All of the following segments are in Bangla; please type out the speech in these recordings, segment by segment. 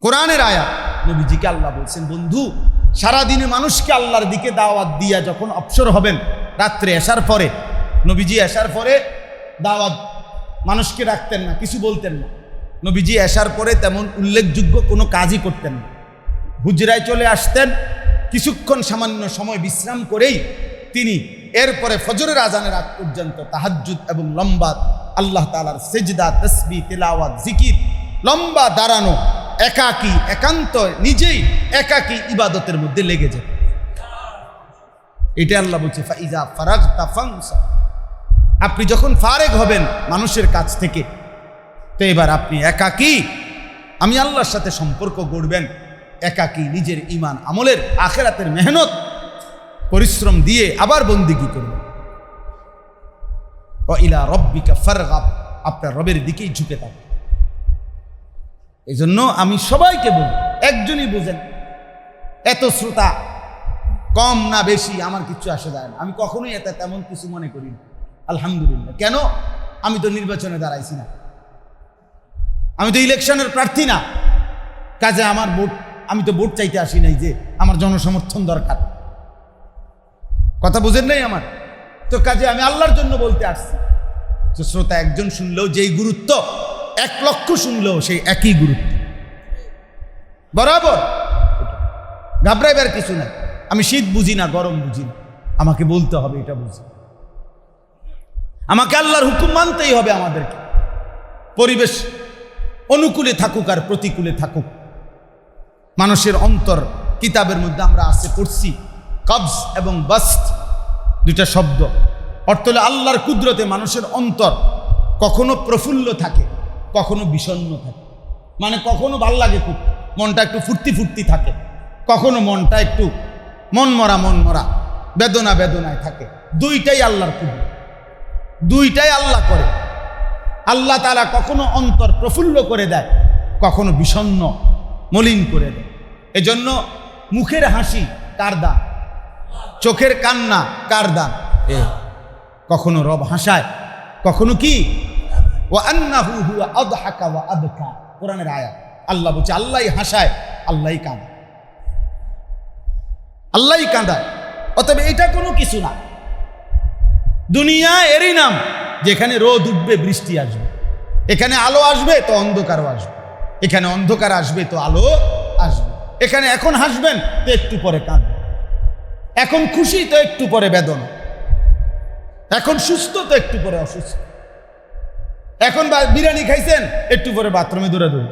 কোরআনের আয়াত। নবীজিকে আল্লাহ বলছেন, বন্ধু সারাদিনে মানুষকে আল্লাহর দিকে দাওয়াত দিয়া যখন অবসর হবেন, রাত্রে এশার পরে, নবীজি এশার পরে দাওয়াত মানুষকে রাখতেন না, কিছু বলতেন না। নবীজি এশার পরে তেমন উল্লেখযোগ্য কোনো কাজই করতেন না। হুজরায় চলে আসতেন, কিছুক্ষণ সামান্য সময় বিশ্রাম করেই তিনি এরপরে ফজরের আজানের আগ পর্যন্ত তাহাজ্জুদ এবং লম্বা আল্লাহ তাআলার সেজদা, তাসবিহ, তিলাওয়াত, জিকির, লম্বা দাঁড়ানো, একাকী একান্ত নিজেই একাকী ইবাদতের মধ্যে লেগে যায়। এটা আল্লাহ বলছে, ফাইজা ফারাগতা ফানসাব। আপনি যখন ফারেগ হবেন মানুষের কাছ থেকে, তো এবার আপনি একাকী আমি আল্লাহর সাথে সম্পর্ক গড়বেন, একাকী নিজের ঈমান আমলের আখিরাতের মেহনত পরিশ্রম দিয়ে আবার বন্দিগি করবেন। ওয়া ইলা রাব্বিকা ফারগাব, আপনার রবের দিকেই ঝুঁকে থাকবেন। এই জন্য আমি সবাইকে বলি, একজনই বুঝেন, এত শ্রোতা কম না বেশি আমার কিছু আসে যায় না, আমি কখনোই এতে তেমন কিছু মনে করি না। আলহামদুলিল্লাহ। কেন? আমি তো নির্বাচনে দাঁড়াইছি না, আমি তো ইলেকশনের প্রার্থী না, কাজে আমার ভোট, আমি তো ভোট চাইতে আসি নাই যে আমার জনসমর্থন দরকার। কথা বুঝেন নাই আমার? তো কাজে আমি আল্লাহর জন্য বলতে আসছি। তো শ্রোতা একজন শুনলেও যেই গুরুত্ব, 1 লক্ষ শুনলেও সেই একই গুরুত্ব, বরাবর। ঘাবড়াইবার কিছু না। আমি শীত বুঝি না, গরম বুঝি না, আমাকে বলতে হবে এটা বুঝি। আমাকে আল্লাহর হুকুম মানতেই হবে আমাদেরকে, পরিবেশ অনুকূলে থাকুক আর প্রতিকূলে থাকুক। মানুষের অন্তর, কিতাবের মধ্যে আমরা আছে পড়ছি, কবজ এবং বাস্ত দুইটা শব্দ, অর্থ হলো আল্লাহর কুদরতে মানুষের অন্তর কখনো প্রফুল্ল থাকে, কখনো বিষণ্ণ থাকে। মানে কখনো ভাল লাগে খুব, মনটা একটু ফুর্তি ফুর্তি থাকে, কখনো মনটা একটু মন মরা বেদনায় থাকে। দুইটাই আল্লাহর কুদরত, দুইটাই আল্লাহ করে। আল্লাহ তাআলা কখনো অন্তর প্রফুল্ল করে দেয়, কখনো বিষণ্ণ মলিন করে দেয়। এজন্য মুখের হাসি কার দান, চোখের কান্না কার দান? কখনো রব হাসায়, কখনো কি ওয়া আন্নাহু হুয়া আদহাকা ওয়া আবকা। কোরআনের আয়াত। আল্লাহ বলছে আল্লাহই হাসায়, আল্লাহই কাঁদায়, আল্লাহই কাঁদায়। অতএব এটা কোনো কিছু না। দুনিয়া এরই নাম, যেখানে রোদ উঠবে বৃষ্টি আসবে, এখানে আলো আসবে তো অন্ধকারও আসবে, এখানে অন্ধকার আসবে তো আলো আসবে, এখানে এখন হাসবেন তো একটু পরে কাঁদবেন, এখন খুশি তো একটু পরে বেদনা, এখন সুস্থ তো একটু পরে অসুস্থ, এখন বিরিয়ানি খাইছেন একটু পরে বাথরুমে দৌড়াদৌড়ি।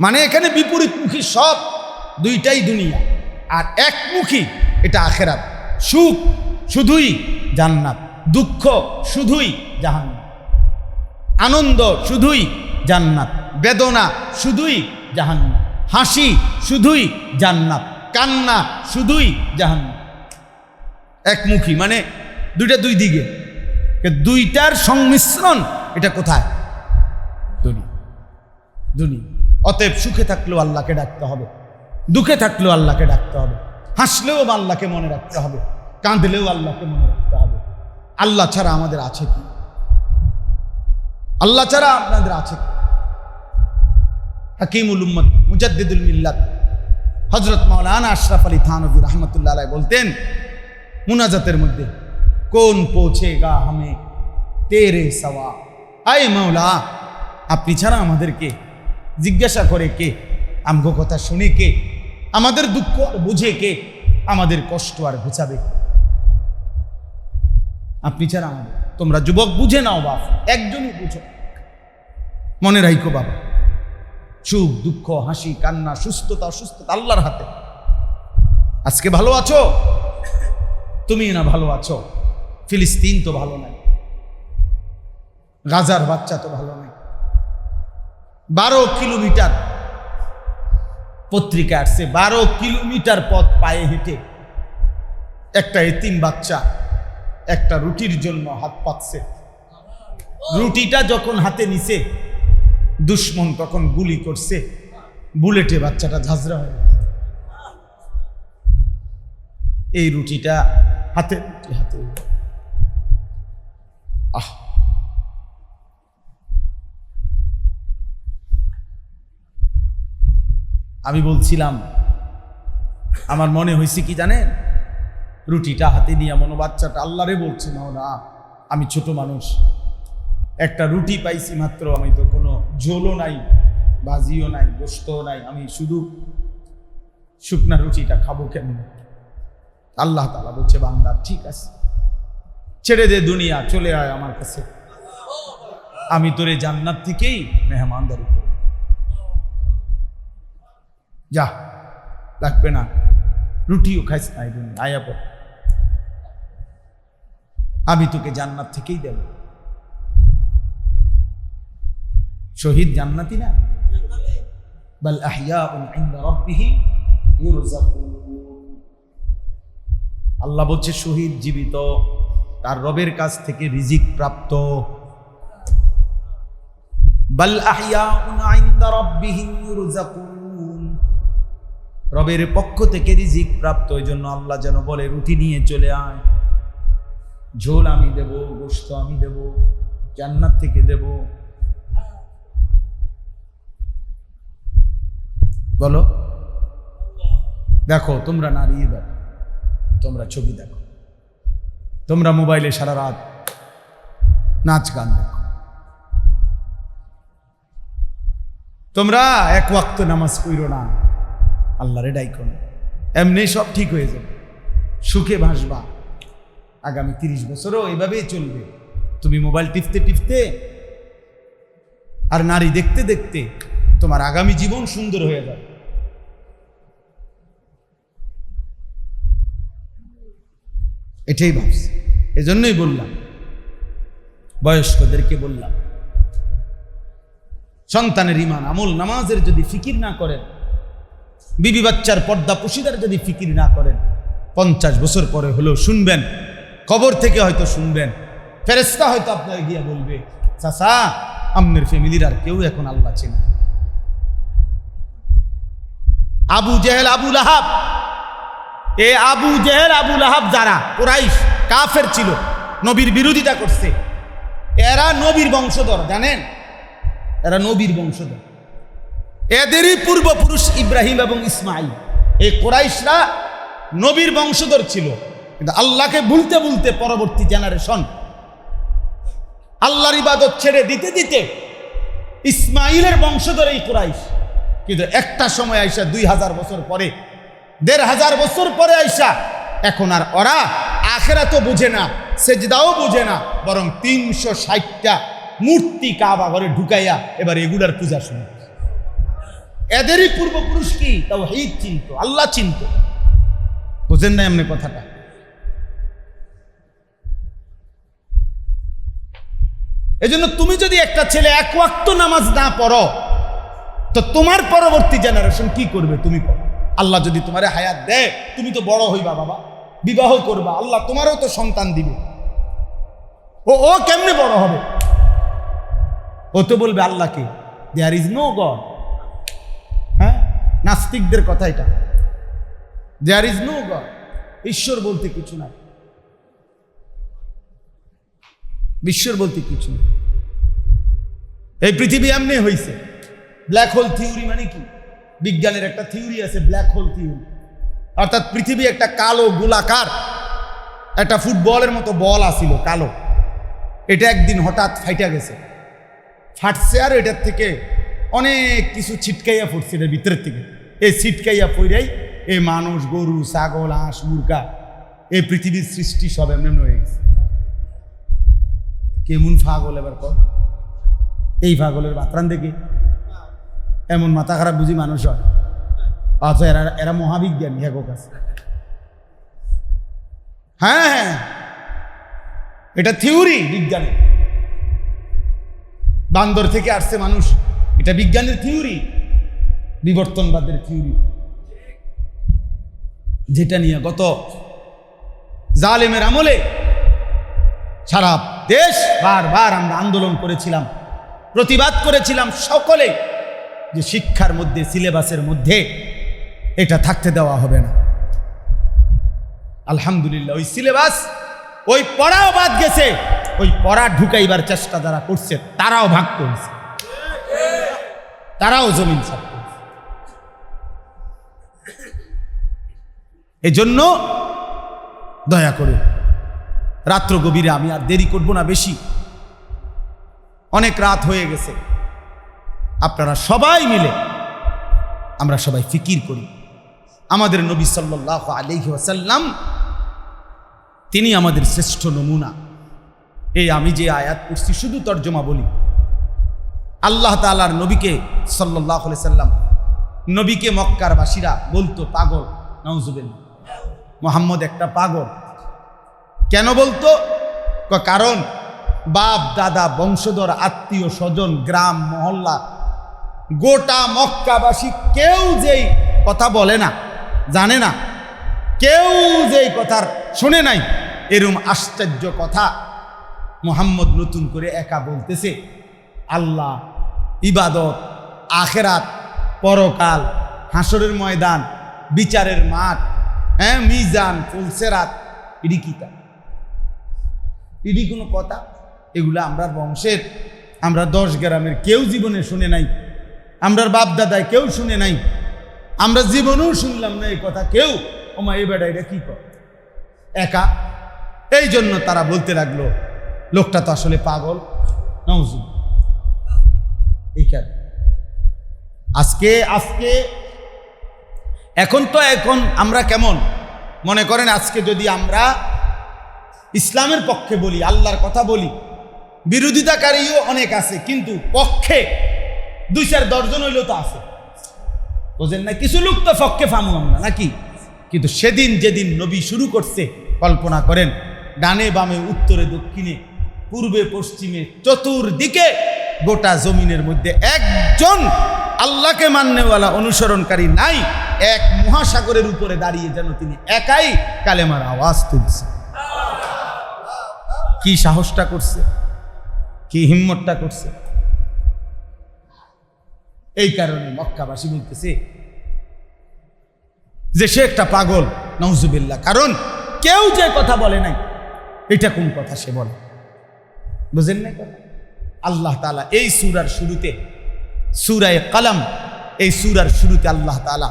মানে এখানে বিপরীতমুখী সব, দুইটাই দুনিয়া। আর একমুখী এটা আখিরাত। সুখ শুধুই জান্নাত, দুঃখ শুধুই জাহান্নাম, আনন্দ শুধুই জান্নাত, বেদনা শুধুই জাহান্নাম, হাসি শুধুই জান্নাত, কান্না শুধুই জাহান্নাম। একমুখী মানে দুইটা দুই দিকে, দুইটার সংমিশ্রণ। এটা কোথায়? দুনিয়া। অতএব সুখে থাকলেও আল্লাহকে ডাকতে হবে, দুঃখে থাকলেও আল্লাহকে ডাকতে হবে, হাসলেও আল্লাহকে মনে রাখতে হবে, কাঁদলেও আল্লাহকে মনে রাখতে হবে। আল্লাহ ছাড়া আমাদের আছে কি? আল্লাহ ছাড়া আপনাদের আছে কি? হাকিমুল উম্মত মুজাদ্দিদুল মিল্লাত হযরত মাওলানা আশরাফ আলী থানভী রাহমাতুল্লাহ আলাইহি বলতেন মুনাজাতের মধ্যে, কোন পৌঁছেগা হামে তেরে সওয়া। আয় মাওলা, আপনি ছাড়া আমাদেরকে জিজ্ঞাসা করে কে, আমগো কথা শুনে কে, আমাদের দুঃখ আর বুঝে কে, আমাদের কষ্ট আর ঘুচাবে? আপনি ছাড়া আমাদের। তোমরা যুবক বুঝে নাও বাপ, একজনই বুঝো, মনে রাখো বাবা, সুখ দুঃখ হাসি কান্না সুস্থতা অসুস্থতা আল্লাহর হাতে। আজকে ভালো আছো তুমি, না ভালো আছো ফিলিস্তিন তো ভালো নাই, গাজার বাচ্চা তো ভালো নাই। 12 কিলোমিটার পত্রিকা আসছে, 12 কিলোমিটার পথ পায়ে হেঁটে একটা এতিম বাচ্চা একটা রুটির জন্য হাত পাতছে। রুটিটা যখন হাতে নিছে, দুশ্মন তখন গুলি করছে, বুলেটে বাচ্চাটা ঝাঁঝরা হয়ে গেছে। এই রুটিটা হাতে হাতে আমি বলছিলাম, আমার মনে হয়েছে কি জানেন, রুটিটা হাতে নিয়ে মনো বাচ্চাটা আল্লাহরে বলছে, না আমি ছোট মানুষ, একটা রুটি পাইছি মাত্র, আমি তো কোনো ঝোলও নাই, ভাজিও নাই, গোস্তও নাই, আমি শুধু শুকনা রুটিটা খাবো কেমন? আল্লাহ তাআলা বলছে, বান্দা ঠিক আছে, ছেড়ে দে দুনিয়া, চলে আয় আমার কাছে, আমি তোরে জান্নাত থেকেই মেহমানদারি করব। যা, লাগবে না, রুটিও খাইস না, আয়া পর, আমি তোকে জান্নাত থেকেই দেব। শহীদ জান্নাতি না, বাল আহইয়াউন ইনদা রাব্বিহিম ইরযাকুন। আল্লাহ বলছে শহীদ জীবিত, তার রবের কাছ থেকে রিজিক প্রাপ্ত। বাল আহইয়াউন ইনদা রাব্বিহিম ইরযাকুন, রবের পক্ষ থেকে রিজিক প্রাপ্ত। এই জন্য আল্লাহ যেন বলে, রুটি নিয়ে চলে আয়, ঝোল আমি দেব, গোশত আমি দেব, জান্নাত থেকে দেব। বলো, দেখো তোমরা নারী দেখো, তোমরা ছবি দেখো, তোমরা মোবাইলে সারা রাত নাচ গান দেখো, তোমরা এক ওয়াক্ত নামাজ পড়ো না, আল্লাহরে ডাইকো না, এমনি সব ঠিক হয়ে যাবে, সুখে ভাসবা। আগামী 30 বছরও এভাবেই চলবে। তুমি মোবাইল টিপতে টিপতে আর নারী দেখতে দেখতে তোমার আগামী জীবন সুন্দর হয়ে যাবে। এটাই ভাবছি, এজন্যই বললাম, বয়স্কদেরকে বললাম, সন্তানের ঈমান আমল নামাজের যদি ফিকির না করেন, বিবি বাচ্চার পর্দা পুশিদার যদি ফিকির না করেন, 50 বছর পরে হলেও শুনবেন, কবর থেকে হয়তো শুনবেন, ফেরেশতা হয়তো আপনাকে গিয়া বলবে, চাচা আপনার ফ্যামিলির আর কেউ এখন আল্লাহ চেনে। আবু জেহেল, আবু লাহাব, এ আবু জেহেল, আবু লাহাব যারা কুরাইশ কাফের ছিল, নবীর বিরোধিতা করছে, এরা নবীর বংশধর, জানেন? এরা নবীর বংশধর, এদেরই পূর্বপুরুষ ইব্রাহিম এবং ইসমাইল। এই কুরাইশরা নবীর বংশধর ছিল, কিন্তু আল্লাহকে ভুলতে ভুলতে পরবর্তী জেনারেশন আল্লাহর ইবাদত ছেড়ে দিতে দিতে ইসমাইলের বংশধর এই কুরাইশ। কিন্তু একটা সময় আইসা 2000 বছর পরে, 1500 বছর পরে আইসা এখন আর ওরা আখিরাতও বুঝে না, সেজদাও বুঝে না, বরং 360টা মূর্তি কাবা ঘরে ঢুকাইয়া এবার এগুলার পূজা শুনে। এদেরই পূর্বপুরুষ কি তাওহীদ চিনত, আল্লাহ চিনত। বুঝেন না এমনি কথাটা? এজন্য তুমি যদি একটা ছেলে এক ওয়াক্ত নামাজ না পড়ো, তো তোমার পরবর্তী জেনারেশন কি করবে? তুমি পড়ো। আল্লাহ যদি তোমারে হায়াত দেয়, তুমি তো বড় হইবা বাবা, বিবাহ করবা, আল্লাহ তোমারও তো সন্তান দিবে। ও কেমনে বড় হবে? ও তো বলবে আল্লাহকে, দেয়ার ইজ নো গড। হ্যাঁ, নাস্তিকদের কথা এটা, দেয়ার ইজ নো গড, ঈশ্বর বলতে কিছু নাই, ঈশ্বর বলতে কিছু নেই। এই পৃথিবী এমনি হয়েছে। ব্ল্যাক হোল থিওরি মানে কি? বিজ্ঞানের একটা থিওরি আছে, ব্ল্যাক হোল থিওরি। অর্থাৎ পৃথিবী একটা কালো গোলাকার, একটা ফুটবলের মতো বল আসিল কালো, এটা একদিন হঠাৎ ফাইটা গেছে, ফাটছে, আর এটার থেকে অনেক কিছু ছিটকাইয়া পড়ছে এটার ভিতরের থেকে। এই ছিটকাইয়া পড়াই এই মানুষ, গরু, ছাগল, হাঁস, মুরগা, এই পৃথিবীর সৃষ্টি সব এমনি হয়ে গেছে। কেমন পাগল এবার কর, এই পাগলের বাতরান দেখে এমন মাথা খারাপ বুঝি মানুষ হয়। অথচ এরা মহাবিজ্ঞানী হ্যাঁ কাছে। হ্যাঁ, এটা থিওরি বিজ্ঞানের, বান্দর থেকে আসছে মানুষ, এটা বিজ্ঞানের থিওরি, বিবর্তনবাদের থিওরি, যেটা নিয়ে গত জালেমের আমলে সারা দেশ বারবার আমরা আন্দোলন করেছিলাম, প্রতিবাদ করেছিলাম সকলে, যে শিক্ষার মধ্যে, সিলেবাসের মধ্যে এটা থাকতে দেওয়া হবে না। আলহামদুলিল্লাহ ওই সিলেবাস, ওই পড়াও বাদ গেছে, ওই পড়া ঢুকাইবার চেষ্টা যারা করছে তারাও ভাগ করেছে, তারাও জমিন ছাড় করেছে। এজন্য দয়া করে রাত্র গভীরে আমি আর দেরি করব না বেশি, অনেক রাত হয়ে গেছে। আপনারা সবাই মিলে আমরা সবাই ফিকির করি আমাদের নবী সাল্লাল্লাহু আলাইহি ওয়াসাল্লাম, তিনি আমাদের শ্রেষ্ঠ নমুনা। এই আমি যে আয়াত পড়ছি শুধু তর্জমা বলি। আল্লাহ তাআলার নবীকে সাল্লাল্লাহু আলাইহি সাল্লাম, নবীকে মক্কার বাসীরা বলতো পাগল। নাউজুবিল্লাহ, মুহাম্মদ একটা পাগল। কেন বলতো? কারণ বাপ দাদা বংশধর আত্মীয় স্বজন গ্রাম মহল্লা গোটা মক্কাবাসী কেউ যেই কথা বলে না, জানে না, কেউ যেই কথার শুনে নাই, এরম আশ্চর্য কথা মুহাম্মদ নতুন করে একা বলতেছে। আল্লাহ, ইবাদত, আখেরাত, পরকাল, হাসরের ময়দান, বিচারের মাঠ, মিজান, ফুলসেরাত, এডি কিতা, এডি কোনো কথা? এগুলা আমরা বংশের, আমরা 10 গ্রামের কেউ জীবনে শুনে নাই, আমরার বাপ দাদায় কেউ শুনে নাই, আমরা জীবনেও শুনলাম না এই কথা কেউ। ওমা এই বেটা এটা কি কর একা? এই জন্য তারা বলতে লাগলো লোকটা তো আসলে পাগল। নাউজুবিল্লাহ। এই কেন আজকে এখন আমরা কেমন মনে করেন? আজকে যদি আমরা ইসলামের পক্ষে বলি, আল্লাহর কথা বলি, বিরোধিতাকারীও অনেক আছে, কিন্তু পক্ষে 2-4-10 জন হইলেও তো আছে, বুঝেন না? কিছু লোক তো পক্ষে ফামু আমরা নাকি? কিন্তু সেদিন যেদিন নবী শুরু করছে, কল্পনা করেন, ডানে বামে উত্তরে দক্ষিণে পূর্বে পশ্চিমে চতুর্দিকে গোটা জমিনের মধ্যে একজন আল্লাহকে মাননেওয়ালা অনুসরণকারী নাই। এক মহাসাগরের উপরে দাঁড়িয়ে যেন তিনি একাই কালেমার আওয়াজ তুলছে। কি সাহসটা করছে, কি হিম্মতটা করছে! এই কারণে মক্কাবাসী বলতেছে যে সে একটা পাগল। নাউজুবিল্লাহ। কারণ কেউ যে কথা বলে নাই, এটা কোন কথা সে বলে, বুঝেন না? আল্লাহ তাআলা এই সূরার শুরুতে, সূরা কলম, এই সূরার শুরুতে আল্লাহ তাআলা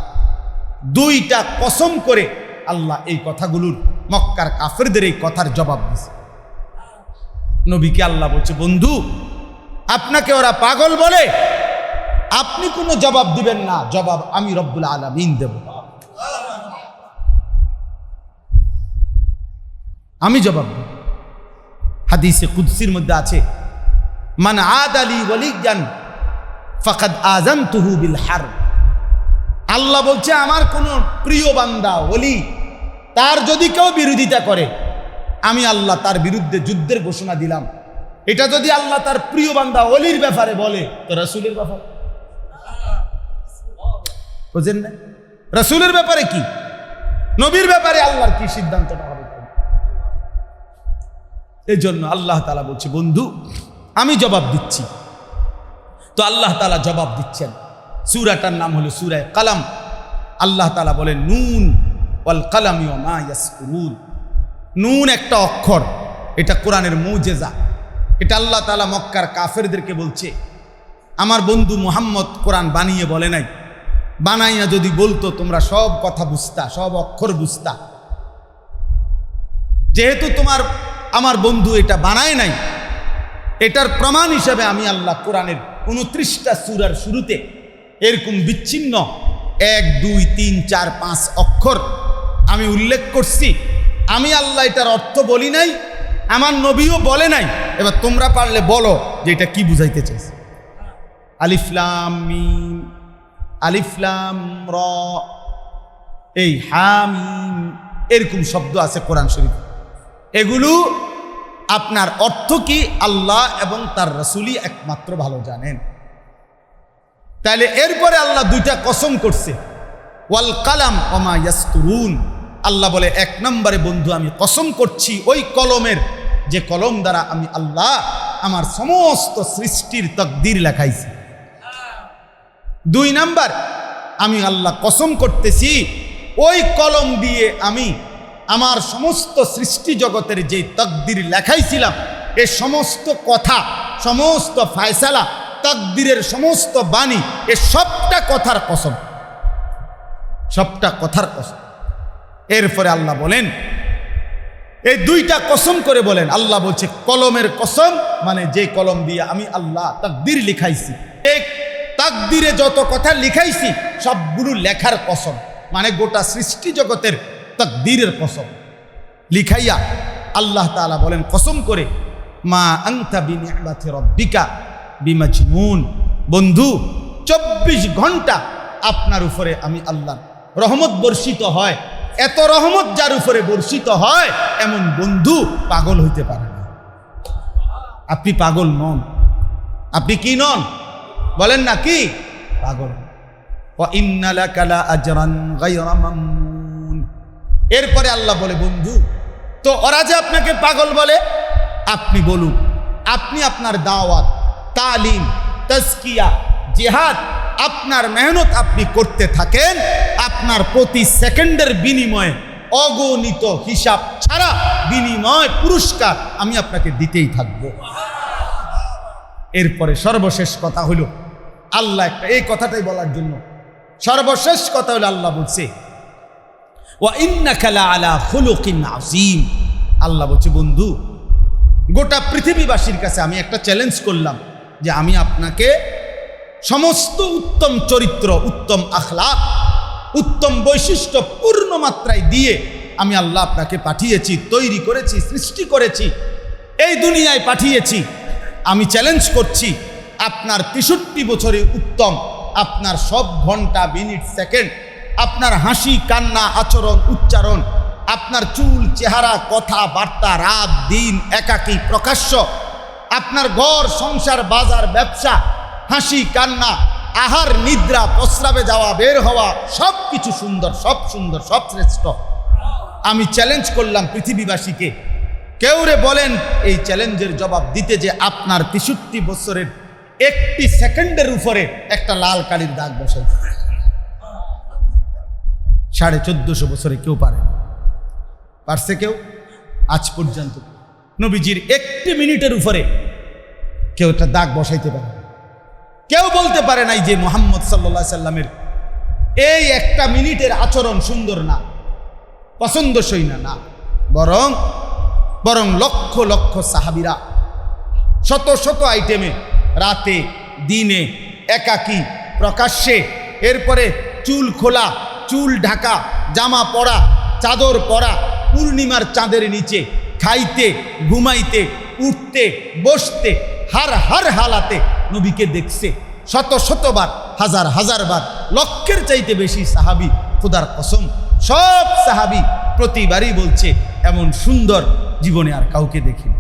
2টা কসম করে আল্লাহ এই কথাগুলোর, মক্কার কাফেরদের এই কথার জবাব দিয়েছে। নবীকে আল্লাহ বলছে, বন্ধু, আপনাকে ওরা পাগল বলে, আপনি কোনো জবাব দিবেন না, জবাব আমি রব্বুল আলামিন দেব, আমি জবাব দেব। হাদিসে কুদসির মধ্যে আছে, মান আদালি ওয়ালিয়ান ফাকাদ আযানতুহু বিল হারব। আল্লাহ বলছে, আমার কোন প্রিয় বান্দা ওলি, তার যদি কেউ বিরোধিতা করে, আমি আল্লাহ তার বিরুদ্ধে যুদ্ধের ঘোষণা দিলাম। এটা যদি আল্লাহ তার প্রিয় বান্দা ওলির ব্যাপারে বলে, তো রাসূলের ব্যাপারে বুঝেন না? রাসূলের ব্যাপারে কি, নবীর ব্যাপারে আল্লাহর কি সিদ্ধান্তটা হবে? এই জন্য আল্লাহ তাআলা বলছে, বন্ধু আমি জবাব দিচ্ছি। তো আল্লাহ তাআলা জবাব দিচ্ছেন। সূরাটার নাম হলো সূরা কলম। আল্লাহ তাআলা বলেন, নুন ওয়াল কলমি ওয়া মা ইয়াসকুরুন। নুন একটা অক্ষর, এটা কোরআনের মুজিজা। এটা আল্লাহ তাআলা মক্কার কাফেরদেরকে বলছে, আমার বন্ধু মুহাম্মদ কোরআন বানিয়ে বলে নাই, বানাইয়া যদি বলতো তোমরা সব কথা বুঝতা, সব অক্ষর বুঝতা। যেহেতু আমার বন্ধু এটা বানায় নাই, এটার প্রমাণ হিসাবে আমি আল্লাহ কোরআনের 29টা সূরার শুরুতে এরকম বিচ্ছিন্ন 1, 2, 3, 4, 5 অক্ষর আমি উল্লেখ করছি। আমি আল্লাহ এটার অর্থ বলি নাই, আমার নবীও বলে নাই। এবার তোমরা পারলে বলো যে এটা কি বুঝাইতে চাইছে। আলিফ লাম মিম, আলিফ লাম র, এই হামিম, এরকম শব্দ আছে কোরআন শরীফে। এগুলো আপনার অর্থ কি আল্লাহ এবং তার রাসূলই একমাত্র ভালো জানেন। তাইলে এরপরে আল্লাহ 2টা কসম করছে, ওয়াল কলম ওয়া মা ইয়াসতুরুন। আল্লাহ বলে, 1 নম্বরে বন্ধু আমি কসম করছি ওই কলমের, যে কলম দ্বারা আমি আল্লাহ আমার সমস্ত সৃষ্টির তাকদীর লেখাইছি। 2 নাম্বার, আমি আল্লাহ কসম করতেছি ওই কলম দিয়ে আমি আমার সমস্ত সৃষ্টি জগতের যে তাকদীর লেখাইছিলাম, এ সমস্ত কথা, সমস্ত ফায়সালা, তাকদীরের সমস্ত বাণী, এ সবটা কথার কসম, সবটা কথার কসম। এরপরে আল্লাহ বলেন, এই দুইটা কসম করে বলেন। আল্লাহ বলছে কলমের কসম, মানে যে কলম দিয়ে আমি আল্লাহ তাকদীর লিখাইছি, এক তাকদীরে যত কথা লিখাইছি সবগুলো লেখার কসম, মানে গোটা সৃষ্টি জগতের তাকদীরের কসম লিখাইয়া আল্লাহ তাআলা বলেন কসম করে, মা আনতা বিনিআমাতি রাব্বিকা বিমাজনুন, বন্ধু 24 ঘন্টা আপনার উপরে আমি আল্লাহ রহমত বর্ষিত হয়। এত রহমত যার উপরে বর্ষিত হয় এমন বন্ধু পাগল হইতে পারে না। আপনি পাগল নন। আপনি কি নন বলেন না, কি পাগল? ওয়া ইন্না লাকা লা আজরান গায়রা মামনুন। এরপরে আল্লাহ বলে, বন্ধু তো ওরা যে আপনাকে পাগল বলে, আপনি বলুন, আপনি আপনার দাওয়াত, তালিম, তাজকিয়া, জিহাদ, আপনার মেহনত আপনি করতে থাকেন, আপনার প্রতি সেকেন্ডের বিনিময়ে অগণিত হিসাব ছাড়া বিনিময় পুরস্কার আমি আপনাকে দিতেই থাকব। এরপরে সর্বশেষ কথা হলো আল্লাহ একটা, এই কথাটাই বলার জন্য সর্বশেষ কথা হলো আল্লাহ বলছে, ওয়া ইন্নাকা লা আলা খুলুকিন আযীম। আল্লাহ বলছে, বন্ধু গোটা পৃথিবীবাসীর কাছে আমি একটা চ্যালেঞ্জ করলাম যে আমি আপনাকে সমস্ত উত্তম চরিত্র, উত্তম আখলাক, উত্তম বৈশিষ্ট্য পূর্ণ মাত্রায় দিয়ে আমি আল্লাহ আপনাকে পাঠিয়েছি, তৈরি করেছি, সৃষ্টি করেছি, এই দুনিয়ায় পাঠিয়েছি। আমি চ্যালেঞ্জ করছি, আপনার 63 বছরে উত্তম, আপনার সব ঘন্টা, মিনিট, সেকেন্ড, আপনার হাসি, কান্না, আচরণ, উচ্চারণ, আপনার চুল, চেহারা, কথা বার্তা, রাত দিন, একাকী, প্রকাশ্য, আপনার ঘর সংসার, বাজার, ব্যবসা, হাসি কান্না, আহার নিদ্রা, প্রস্রাবে যাওয়া বের হওয়া, সব কিছু সুন্দর, সব সুন্দর, সব শ্রেষ্ঠ। আমি চ্যালেঞ্জ করলাম পৃথিবীবাসীকে, কেউ রে বলেন এই চ্যালেঞ্জের জবাব দিতে যে আপনার 63 বছরের একটি সেকেন্ডের উপরে একটা লাল কালির দাগ বসাই। 1450 বছরে কেউ পারে, পারছে কেউ? আজ পর্যন্ত নবীজির একটি মিনিটের উপরে কেউ একটা দাগ বসাইতে পারে? কেউ বলতে পারে নাই যে মুহাম্মদ সাল্লাল্লাহু আলাইহি সাল্লামের এই একটা মিনিটের আচরণ সুন্দর না, পছন্দসই না। বরং লক্ষ লক্ষ সাহাবীরা শত শত আইটেমে, রাতে দিনে, একাকী, প্রকাশ্যে, এরপরে চুল খোলা, চুল ঢাকা, জামা পরা, চাদর পরা, পূর্ণিমার চাঁদের নিচে খাইতে, ঘুমাইতে, উঠতে, বসতে, হার হালাতে নবীকে দেখছে শত শতবার, হাজার হাজার বার, লক্ষের চাইতে বেশি সাহাবী। খোদার কসম, সব সাহাবী প্রতিবারই বলছে এমন সুন্দর জীবনে আর কাউকে দেখিনি।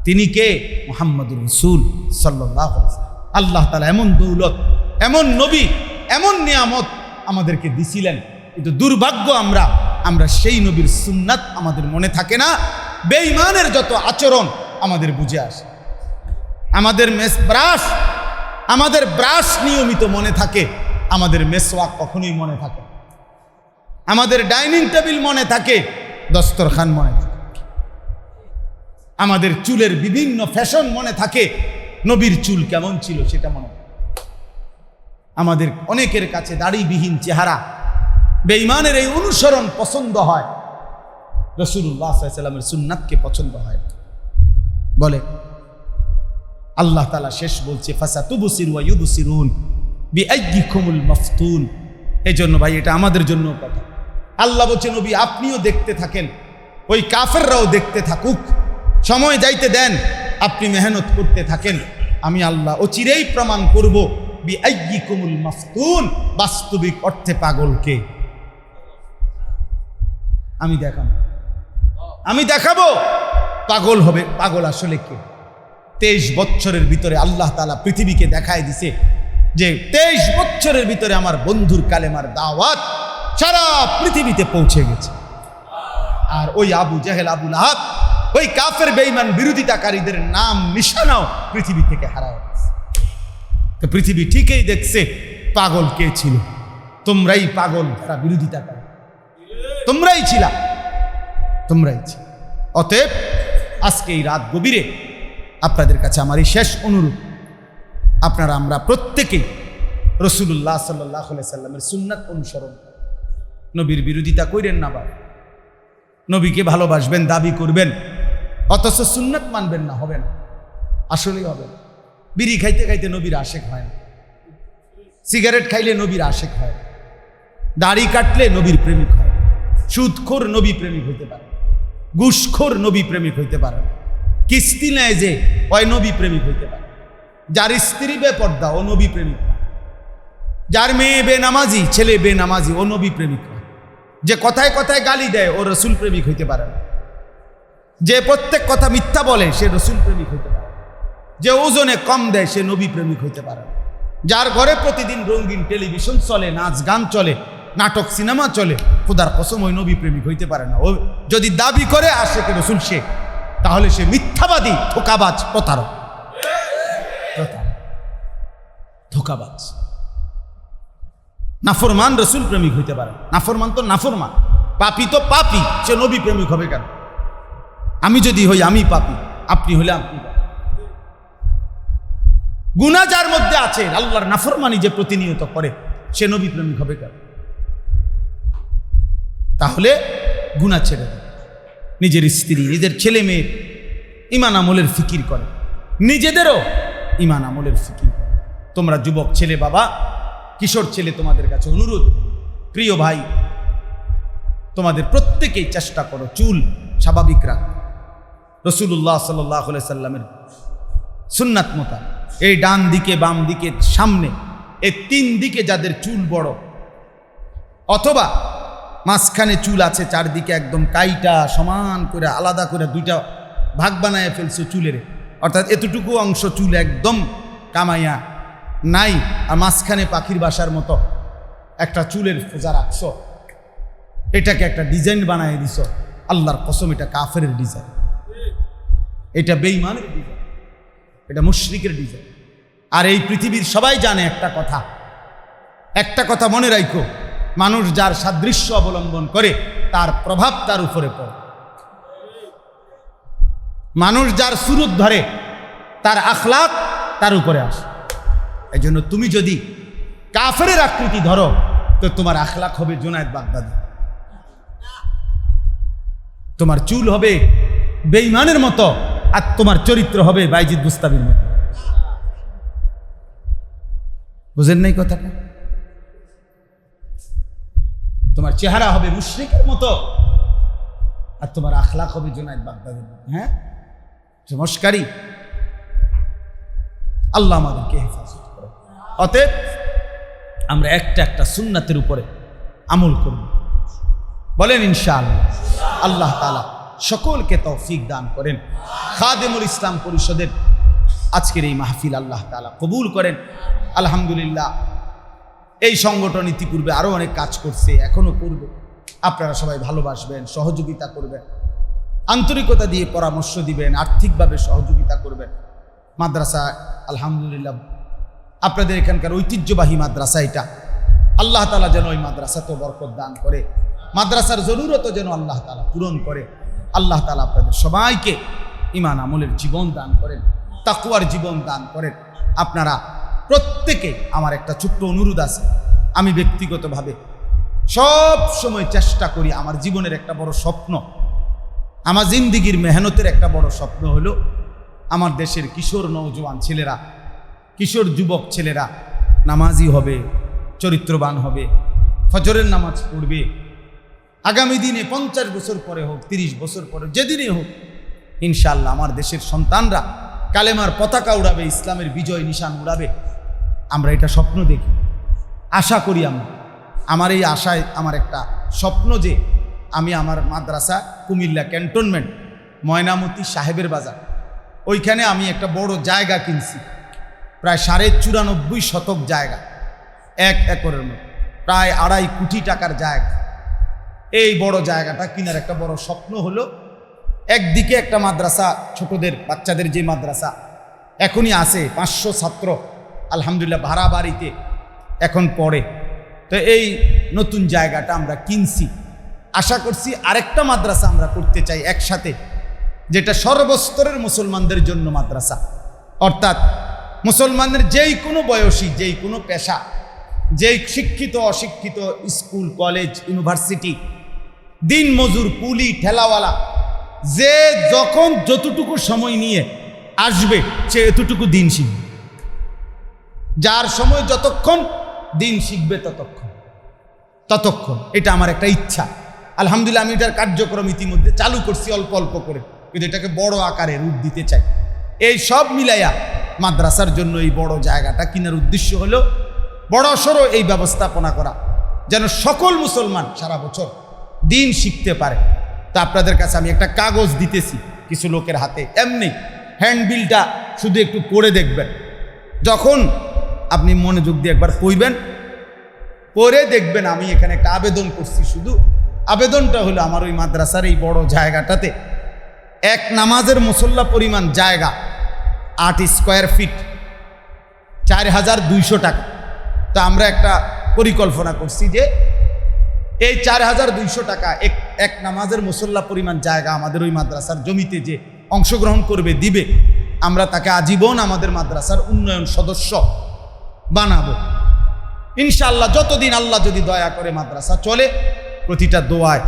তিনি কে? মুহাম্মদুর রাসূল সাল্লাল্লাহু আলাইহি ওয়াসাল্লাম। আল্লাহ তাআলা এমন দৌলত, এমন নবী, এমন নিয়ামত আমাদেরকে দিছিলেন, কিন্তু দুর্ভাগ্য আমরা সেই নবীর সুন্নাত আমাদের মনে থাকে না। বেঈমানের যত আচরণ আমাদের বুঝে আসে। আমাদের ব্রাশ নিয়মিত মনে থাকে, আমাদের মেসওয়াক কখনোই মনে থাকে। আমাদের ডাইনিং টেবিল মনে থাকে, দস্তরখান মনে থাকে। আমাদের চুলের বিভিন্ন ফ্যাশন মনে থাকে, নবীর চুল কেমন ছিল সেটা মনে থাকে। আমাদের অনেকের কাছে দাড়িবিহীন চেহারা, বেঈমানের এই অনুসরণ পছন্দ হয়, রাসূলুল্লাহ সাল্লাল্লাহু আলাইহি ওয়াসাল্লামের সুন্নাতকে পছন্দ হয় বলে। আল্লাহ তাআলা শেষ বলছে, ফাসাতুবসিরু ওয়া ইউবসিরুন বিআইয়িকুমুল মাফতুন। এই জন্য ভাই এটা আমাদের জন্য কথা। আল্লাহ বলছে, নবী আপনিও দেখতে থাকেন, ওই কাফেররাও দেখতে থাকুক, সময় যাইতে দেন, আপনি মেহনত করতে থাকেন। আমি আল্লাহ অচিরেই প্রমাণ করব বিআইয়িকুমুল মাফতুন, বাস্তবিক অর্থে পাগলকে আমি দেখাবো পাগল হবে। পাগল আসলে কে? 23 বছরের ভিতরে আল্লাহ তাআলা পৃথিবীকে দেখায় দিছে যে 23 বছরের ভিতরে আমার বন্ধুর কালেমার দাওয়াত সারা পৃথিবীতে পৌঁছে গেছে। আর ওই আবু জাহেল, আবু লাহাব, ওই কাফের বেঈমান বিরোধিতাকারীদের নাম নিশানাও পৃথিবী থেকে হারায় গেছে। তো পৃথিবী ঠিকই দেখছে পাগল কে ছিল। তোমরাই পাগল, তারা বিরোধিতাকারী, তোমরাই ছিল। অতএব আজকে এই রাত গভীরে আপনাদের কাছে আমার এই শেষ অনুরোধ, আমরা প্রত্যেকেই রাসূলুল্লাহ সাল্লাল্লাহু আলাইহি সাল্লামের সুন্নাত অনুসরণ, নবীর বিরোধিতা কইরেন না বাবা। নবীকে ভালোবাসবেন, দাবি করবেন, অথচ সুন্নাত মানবেন না, হবে না, আসলেই হবে না। বিড়ি খাইতে খাইতে নবীর আশেক হয় না, সিগারেট খাইলে নবীর আশেক হয়, দাড়ি কাটলে নবীর প্রেমিক হয়, সুদখোর নবী প্রেমিক হইতে পারে, ঘুষখোর নবী প্রেমিক হইতে পারে, কিস্তি নেয় যে ওই নবী প্রেমিক হইতে পারে, যার স্ত্রী বেপর্দা ও নবী প্রেমিক না, যার মেয়ে বেনামাজি, ছেলে বেনামাজি ও নবী প্রেমিক না, যে কথায় কথায় গালি দেয় ও রসুল প্রেমিক হইতে পারে না, যে প্রত্যেক কথা মিথ্যা বলে সে রসুল প্রেমিক হইতে পারে, যে ওজনে কম দেয় সে নবী প্রেমিক হইতে পারে না, যার ঘরে প্রতিদিন রঙিন টেলিভিশন চলে, নাচ গান চলে, নাটক সিনেমা চলে, খোদার কসম ওই নবী প্রেমিক হইতে পারে না। ও যদি দাবি করে আশেকে রসুল সে, তাহলে সে মিথ্যাবাদী, ধোঁকাবাজ, প্রতারক, ধোঁকাবাজ, নাফরমান রসুল প্রেমিক হইতে পারে। নাফরমান তো নাফরমান, পাপী তো পাপী, সে নবী প্রেমিক হবে কেন? আমি যদি হই আমি পাপী, আপনি হলে আপনি পাপী। গুনাহ যার মধ্যে আছে, আল্লাহর নাফরমানি যে প্রতিনিয়ত করে, সে নবী প্রেমিক হবে কেন? তাহলে গুনাহ ছেড়ে দেয়, নিজের স্ত্রী, নিজের ছেলে মেয়ের ঈমান আমলের ফিকির করে, নিজেদেরও ঈমান আমলের ফিকির করে। তোমরা যুবক ছেলে বাবা, কিশোর ছেলে, তোমাদের কাছে অনুরোধ, প্রিয় ভাই, তোমাদের প্রত্যেকেই চেষ্টা করো চুল স্বাভাবিক রাখতে, রাসূলুল্লাহ সাল্লাল্লাহু আলাইহি সাল্লামের সুন্নাত মোতাবেক। এই ডান দিকে, বাম দিকে, সামনে, এই তিন দিকে যাদের চুল বড়, অথবা মাঝখানে চুল আছে, চারদিকে একদম কাইটা সমান করে আলাদা করে দুইটা ভাগ বানায় ফেলছো চুলের, অর্থাৎ এতটুকু অংশ চুল একদম কামাইয়া নাই, আর মাঝখানে পাখির বাসার মতো একটা চুলের ফোজা রাখছো, এটাকে একটা ডিজাইন বানায় দিছ, আল্লাহর কসম এটা কাফেরের ডিজাইন, এটা বেঈমানের ডিজাইন, এটা মুশরিকের ডিজাইন। আর এই পৃথিবীর সবাই জানে একটা কথা মনে রাখো, মানুষ যার সাদৃশ্য অবলম্বন করে তার প্রভাব তার উপরে পড়ে, মানুষ যার সুরত ধরে তার আখলাক তার উপরে আসে। এই জন্য তুমি যদি কাফেরের আকৃতি ধরো তো তোমার আখলাক হবে জুনায়েদ বাগদাদি, তোমার চুল হবে বেঈমানের মতো, আর তোমার চরিত্র হবে বাইজিদ বুস্তামির মতো। বুঝেন নাই কথাটা? তোমার চেহারা হবে মুশরিকের মতো, আর তোমার আখলাক হবে জুনায়েদ বাগদাদির মতো। হ্যাঁ, চমৎকারী। আল্লাহ আমাদেরকে হেফাজত করে। অতএব আমরা একটা সুন্নাতের উপরে আমল করব, বলেন ইনশাআল্লাহ। আল্লাহ তাআলা সকলকে তৌফিক দান করেন। খাদেমুল ইসলাম পরিষদের আজকের এই মাহফিল আল্লাহ তাআলা কবুল করেন। আলহামদুলিল্লাহ, এই সংগঠন ইতিপূর্বে আরও অনেক কাজ করছে, এখনও করবে। আপনারা সবাই ভালোবাসবেন, সহযোগিতা করবেন, আন্তরিকতা দিয়ে পরামর্শ দিবেন, আর্থিকভাবে সহযোগিতা করবেন। মাদ্রাসা আলহামদুলিল্লাহ আপনাদের এখানকার ঐতিহ্যবাহী মাদ্রাসা এটা, আল্লাহ তাআলা যেন ওই মাদ্রাসাতেও বরকত দান করে, মাদ্রাসার জরুরতও যেন আল্লাহ তাআলা পূরণ করে। আল্লাহ তাআলা আপনাদের সবাইকে ঈমান আমলের জীবন দান করেন, তাকওয়ার জীবন দান করেন। আপনারা প্রত্যেকে, আমার একটা ছোট্ট অনুরোধ আছে, আমি ব্যক্তিগতভাবে সব সময় চেষ্টা করি, আমার জীবনের একটা বড় স্বপ্ন, আমার জিন্দিগির মেহনতের একটা বড় স্বপ্ন হলো আমার দেশের কিশোর নওজোয়ান ছেলেরা, কিশোর যুবক ছেলেরা নামাজি হবে, চরিত্রবান হবে, ফজরের নামাজ পড়বে। আগামী দিনে 50 বছর পরে হোক, 30 বছর পরে, যেদিনে হোক, ইনশাআল্লাহ আমার দেশের সন্তানরা কালেমার পতাকা উড়াবে, ইসলামের বিজয় নিশান উড়াবে। আমরা এটা স্বপ্ন দেখি, আশা করি। আমার এই আশায় আমার একটা স্বপ্ন যে আমি আমার মাদ্রাসা কুমিল্লা ক্যান্টনমেন্ট ময়নামতি সাহেবের বাজার, ওইখানে আমি একটা বড় জায়গা কিনছি, প্রায় 94.5 শতক জায়গা, 1 একরের মতো, প্রায় 2.5 কোটি টাকার জায়গা। এই বড় জায়গাটা কেনার একটা বড় স্বপ্ন হলো, একদিকে একটা মাদ্রাসা, ছোটদের বাচ্চাদের যে মাদ্রাসা এখনই আছে, 500 ছাত্র আলহামদুলিল্লাহ ভাড়া বাড়িতে এখন পড়ে। তো এই নতুন জায়গাটা আমরা কিনছি, আশা করছি আরেকটা মাদ্রাসা আমরা করতে চাই একসাথে, যেটা সর্বস্তরের মুসলমানদের জন্য মাদ্রাসা, অর্থাৎ মুসলমানদের যেই কোনো বয়সী, যেই কোনো পেশা, যে শিক্ষিত অশিক্ষিত, স্কুল কলেজ ইউনিভার্সিটি, দিন মজুর কুলি ঠেলাওয়ালা, যে যখন যতটুকু সময় নিয়ে আসবে সে এতটুকু দিন শিখবে। যার সময় যতক্ষণ দিন শিখবে ততক্ষণ এটা আমার একটা ইচ্ছা। আলহামদুলিল্লাহ আমি এটার কার্যক্রম ইতিমধ্যে চালু করছি অল্প অল্প করে, কিন্তু এটাকে বড় আকারে রূপ দিতে চাই। এই সব মিলাইয়া মাদ্রাসার জন্য এই বড় জায়গাটা কেনার উদ্দেশ্য হলো বড় সড়ো এই ব্যবস্থাপনা করা, যেন সকল মুসলমান সারা বছর দিন শিখতে পারে। তা আপনাদের কাছে আমি একটা কাগজ দিতেছি কিছু লোকের হাতে, এমনি হ্যান্ডবিলটা শুধু একটু পড়ে দেখবেন। যখন আপনি মনোযোগ দিয়ে একবার পড়বেন, পড়ে দেখবেন আমি এখানে একটা আবেদন করছি। শুধু আবেদনটা হলো আমার ওই মাদ্রাসার এই বড় জায়গাটাতে এক নামাজের মুসল্লা পরিমাণ জায়গা 8 স্কোয়ার ফিট 4200 টাকা। তো আমরা একটা পরিকল্পনা করছি যে এই 4200 টাকা এক নামাজের মুসল্লা পরিমাণ জায়গা আমাদের ওই মাদ্রাসার জমিতে যে অংশগ্রহণ করবে দিবে, আমরা তাকে আজীবন আমাদের মাদ্রাসার উন্নয়ন সদস্য বানাবো ইনশাআল্লাহ। যতদিন আল্লাহ যদি দয়া করে মাদ্রাসা চলে, প্রতিটা দোয়ায়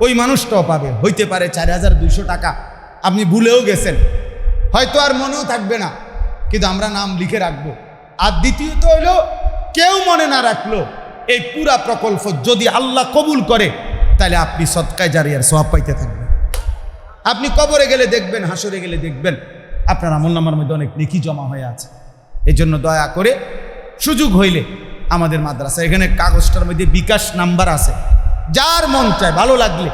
ওই মানুষটাও পাবে। হইতে পারে 4200 টাকা আপনি ভুলেও গেছেন, হয়তো আর মনেও থাকবে না, কিন্তু আমরা নাম লিখে রাখবো। আর দ্বিতীয়ত হইল, কেউ মনে না রাখলো এই পুরা প্রকল্প যদি আল্লাহ কবুল করে, তাহলে আপনি সদকায়ে জারিয়ার সওয়াব পাইতে থাকবেন। আপনি কবরে গেলে দেখবেন, হাসরে গেলে দেখবেন আপনার আমলনামার মধ্যে অনেক নেকি জমা হয়ে আছে। এই জন্য দয়া করে সুযোগ হইলে আমাদের মাদ্রাসা, এখানে কাগজটার মধ্যে বিকাশ নাম্বার আছে, যার মন চায় ভালো লাগলে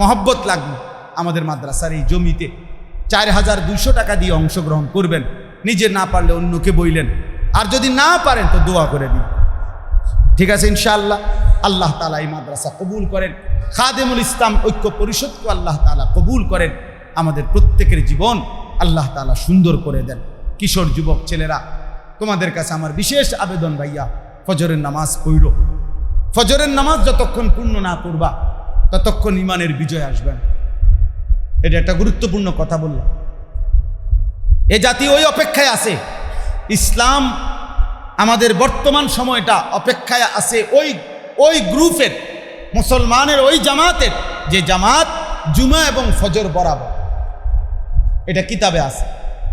মহব্বত লাগলে আমাদের মাদ্রাসার এই জমিতে 4200 টাকা দিয়ে অংশগ্রহণ করবেন। নিজে না পারলে অন্যকে বইলেন, আর যদি না পারেন তো দোয়া করে দিন। ঠিক আছে ইনশাআল্লাহ। আল্লাহ তাআলা এই মাদ্রাসা কবুল করেন, খাদেমুল ইসলাম ঐক্য পরিষদকে আল্লাহ তাআলা কবুল করেন, আমাদের প্রত্যেকের জীবন আল্লাহ তাআলা সুন্দর করে দেন। কিশোর যুবক ছেলেরা, তোমাদের কাছে আমার বিশেষ আবেদন, ভাইয়া ফজরের নামাজ পড়ো। ফজরের নামাজ যতক্ষণ পূর্ণ না করবা ততক্ষণ ইমানের বিজয় আসবে না। এটা একটা গুরুত্বপূর্ণ কথা বললাম। এ জাতি ওই অপেক্ষায় আছে, ইসলাম আমাদের বর্তমান সময়টা অপেক্ষায় আছে ওই গ্রুপের, মুসলমানের ওই জামাতের, যে জামাত জুমা এবং ফজর বরাবর। এটা কিতাবে আছে।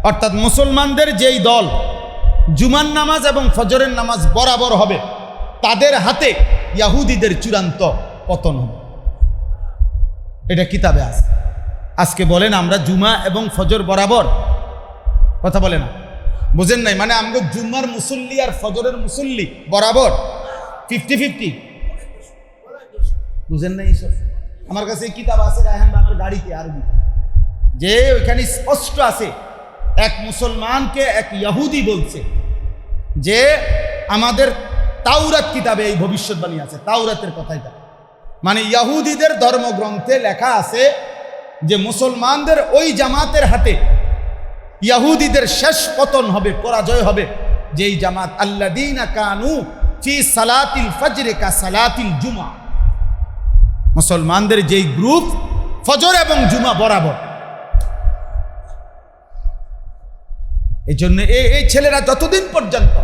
অর্থাৎ মুসলমানদের যেই দল জুমার নামাজ এবং ফজরের নামাজ বরাবর হবে, তাদের হাতে ইয়াহুদীদের চূড়ান্ত পতন হবে। এটা কিতাবে আছে। আজকে বলেন আমরা জুমা এবং ফজর বরাবর, কথা বলে না, বুঝেন নাই? মানে আমরা জুম্মার মুসল্লি আর ফজরের মুসল্লি বরাবর 50-50, বুঝেন নাই? আমার কাছে কিতাব আছে রায়হান বাংলার গাড়িতে আরবি, যে ওইখানে স্পষ্ট আছে এক মুসলমানকে এক ইহুদি বলছে যে আমাদের তাওরাত কিতাবে এই ভবিষ্যৎবাণী আছে, তাওরাতের কথাই। মানে ইহুদিদের ধর্মগ্রন্থে লেখা আছে যে মুসলমানদের ওই জামাতের হাতে ইহুদিদের শেষ পতন হবে, পরাজয় হবে, যেই জামাত আল্লাযীনা কানু ফি সালাতিল ফজর কা সালাতিল জুমা, মুসলমানদের যেই গ্রুপ ফজর এবং জুমা বরাবর। এই জন্য এই ছেলেরা যতদিন পর্যন্ত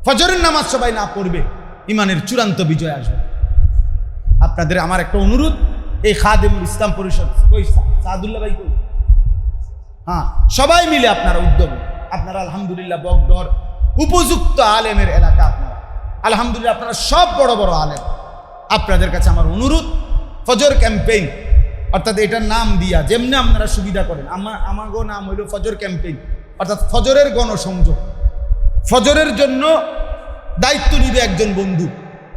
ফজরের নামাজ সবাই না পড়বে, ইমানের চূড়ান্ত বিজয় আসবে। আপনাদের আমার একটা অনুরোধ, এই খাদেমুল ইসলাম পরিষদ কই, সাদুল্লাহ ভাই কই, হ্যাঁ, সবাই মিলে আপনারা উদ্যোগ, আপনারা আলহামদুলিল্লাহ বগডর উপযুক্ত আলেমের এলাকা, আপনারা আলহামদুলিল্লাহ আপনারা সব বড় বড় আলেম। আপনাদের কাছে আমার অনুরোধ, ফজর ক্যাম্পেইন, অর্থাৎ এটার নাম দিয়া যেমনি আপনারা সুবিধা করেন, আমাগো নাম হইল ফজর ক্যাম্পেইন, অর্থাৎ ফজরের গণসংযোগ। ফজরের জন্য দায়িত্ব নিবে একজন বন্ধু,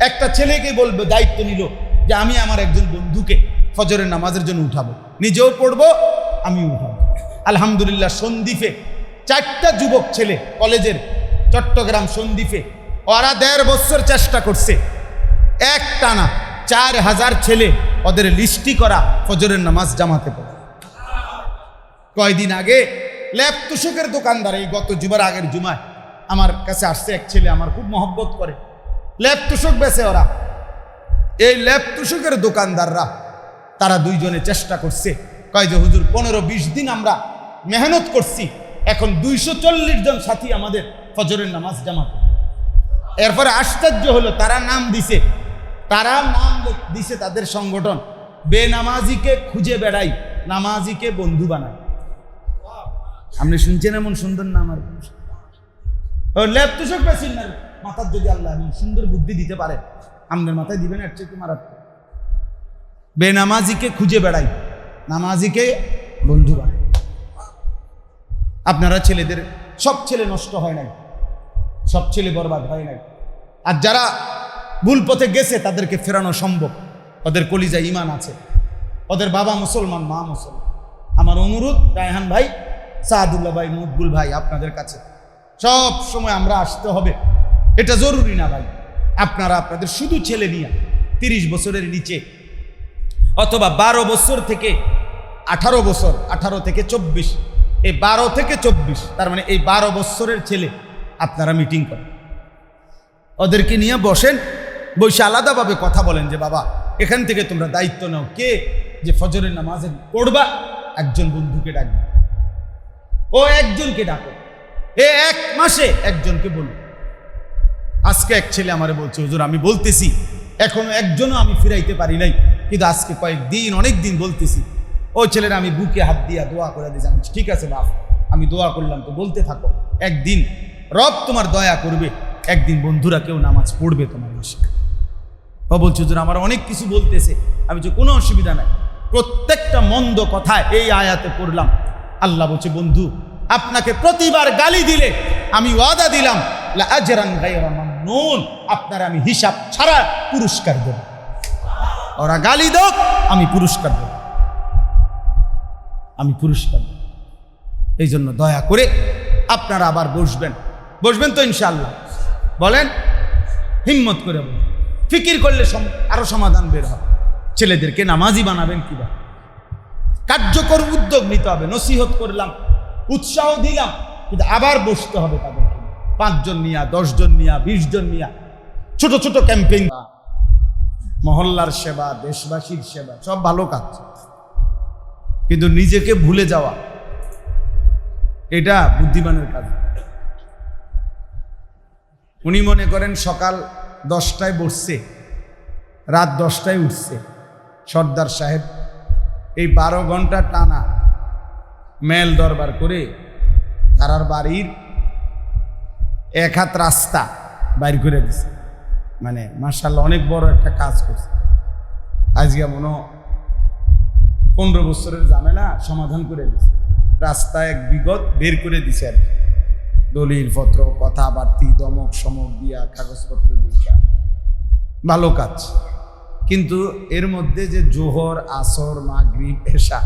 একটা ছেলেকে বলবে, দায়িত্ব নিল যে আমি আমার একজন বন্ধুকে ফজরের নামাজের জন্য উঠাবো, নিজেও পড়বো আমিও উঠাবো। আলহামদুলিল্লাহ সন্দ্বীপে 4টা যুবক ছেলে কলেজের, চট্টগ্রাম সন্দ্বীপে, ওরা 1.5 বছর চেষ্টা করছে, এক টানা 4000 ছেলে ওদের লিস্টি করা ফজরের নামাজ জামাতে পড়ে। কয়দিন আগে ল্যাপ তুষকের দোকানদার, এই গত জুমার আগের জুমায় আমার কাছে আসছে এক ছেলে, আমার খুব মহব্বত করে, ল্যাপ তুষক বেচে ওরা। এই ল্যাপ তুষকের দোকানদাররা তারা দুইজনে চেষ্টা করছে, কয় যে হুজুর 15-20 দিন আমরা মেহনত করছি, এখন 240 জন সাথী আমাদের ফজরের নামাজ জামাতে। এরপরে আশ্চর্য হলো, তারা নাম দিছে তাদের সংগঠন, বেনামাজিকে খুঁজে বেড়াই, নামাজিকে বন্ধু বানায়। আপনি শুনছেন এমন সুন্দর নাম? আর ল্যাব তুষক বেশিন না মাথার, যদি আল্লাহ এমন সুন্দর বুদ্ধি দিতে পারে আমাদের মাথায় দিবেন, এর চেয়ে মারাত্মক। বেনামাজিকে খুঁজে বেড়াই, নামাজিকে বন্ধু বানায়। আপনারা ছেলেদের, সব ছেলে নষ্ট হয় নাই, সব ছেলে বরবাদ হয় নাই। আর যারা ভুল পথে গেছে তাদেরকে ফেরানো সম্ভব। ওদের কলিজায় ঈমান আছে, ওদের বাবা মুসলমান, মা মুসলমান। আমার অনুরোধ রায়হান ভাই, সাদুল্লাহ ভাই, মকবুল ভাই, আপনাদের কাছে সব সময় আমরা আসতে হবে। এটা জরুরি না ভাই, আপনারা আপনাদের শুধু ছেলে নিয়ে 30 বছরের নিচে অথবা 12 বছর থেকে 18 বছর, 18 থেকে 24, এই 12 থেকে 24, তার মানে এই 12 বছরের ছেলে আপনারা মিটিং করেন, ওদেরকে নিয়ে বসেন, বসে আলাদাভাবে কথা বলেন যে বাবা এখান থেকে তোমরা দায়িত্ব নাও, কে যে ফজরের নামাজে পড়বা একজন বন্ধুকে ডাকবে, ও একজনকে ডাকো, এক মাসে একজনকে বলুন। আজকে এক ছেলে আমারে বলছে, হুজুর আমি বলতেছি এখনো একজনও আমি ফিরাইতে পারি নাই, কিন্তু আজকে কয়েকদিন, অনেক দিন বলতেছি। ওই ছেলেরা আমি বুকে হাত দিয়া দোয়া করে দিয়েছি। আমি ঠিক আছে বাপ, আমি দোয়া করলাম, তো বলতে থাকো, একদিন রব তোমার দয়া করবে, একদিন বন্ধুরা কেউ নামাজ পড়বে তোমার বসে। ও বলছে হুজুর আমার অনেক কিছু বলতেছে। আমি বলছি কোনো অসুবিধা নাই, প্রত্যেকটা মন্দ কথা এই আয়াতে পড়লাম। আল্লাহ বলছে বন্ধু আপনাকে প্রতিবার গালি দিলে আমি ওয়াদা দিলাম লা আজরান গায়রা মামনুন, আপনার আমি হিসাব ছাড়া পুরস্কার দেব। ওরা গালি দাও, আমি পুরস্কার দেব, আমি পুরস্কার দেব। এই জন্য দয়া করে আপনারা আবার বসবেন তো ইনশাআল্লাহ? বলেন, হিম্মত করে বলেন। ফিকির করলে আরো সমাধান বের হবে। ছেলেদেরকে নামাজি বানাবেন কিভাবে, কার্যকর উদ্যোগ নিতে হবে। নসিহত করলাম, উৎসাহ দিলাম, কিন্তু আবার বসতে হবে তাদেরকে 5 জন নিয়া, 10 জন নিয়া, 20 জন নিয়া, ছোট ছোট ক্যাম্পেইন, মহল্লার সেবা, দেশবাসীর সেবা, সব ভালো কাজ, কিন্তু নিজেকে ভুলে যাওয়া এটা বুদ্ধিমানের কাজ। উনি মনে করেন সকাল 10টায় বসছে, রাত 10টায় উঠছে। সর্দার সাহেব এই 12 ঘন্টা টানা মেল দরবার করে তারার বাড়ির 1 হাত রাস্তা বাইর করে দিছে। মানে মাশাআল্লাহ অনেক বড় একটা কাজ করছে। আজকে মনে 15 বছরের ঝামেলা সমাধান করে দিছে, রাস্তা এক বিগত বের করে দিছে আর কি। দলিল পত্র, কথাবার্তি, দমক সমক দিয়া, কাগজপত্র দিয়া, ভালো কাজ। কিন্তু এর মধ্যে যে জোহর, আসর, মাগরিব, এশা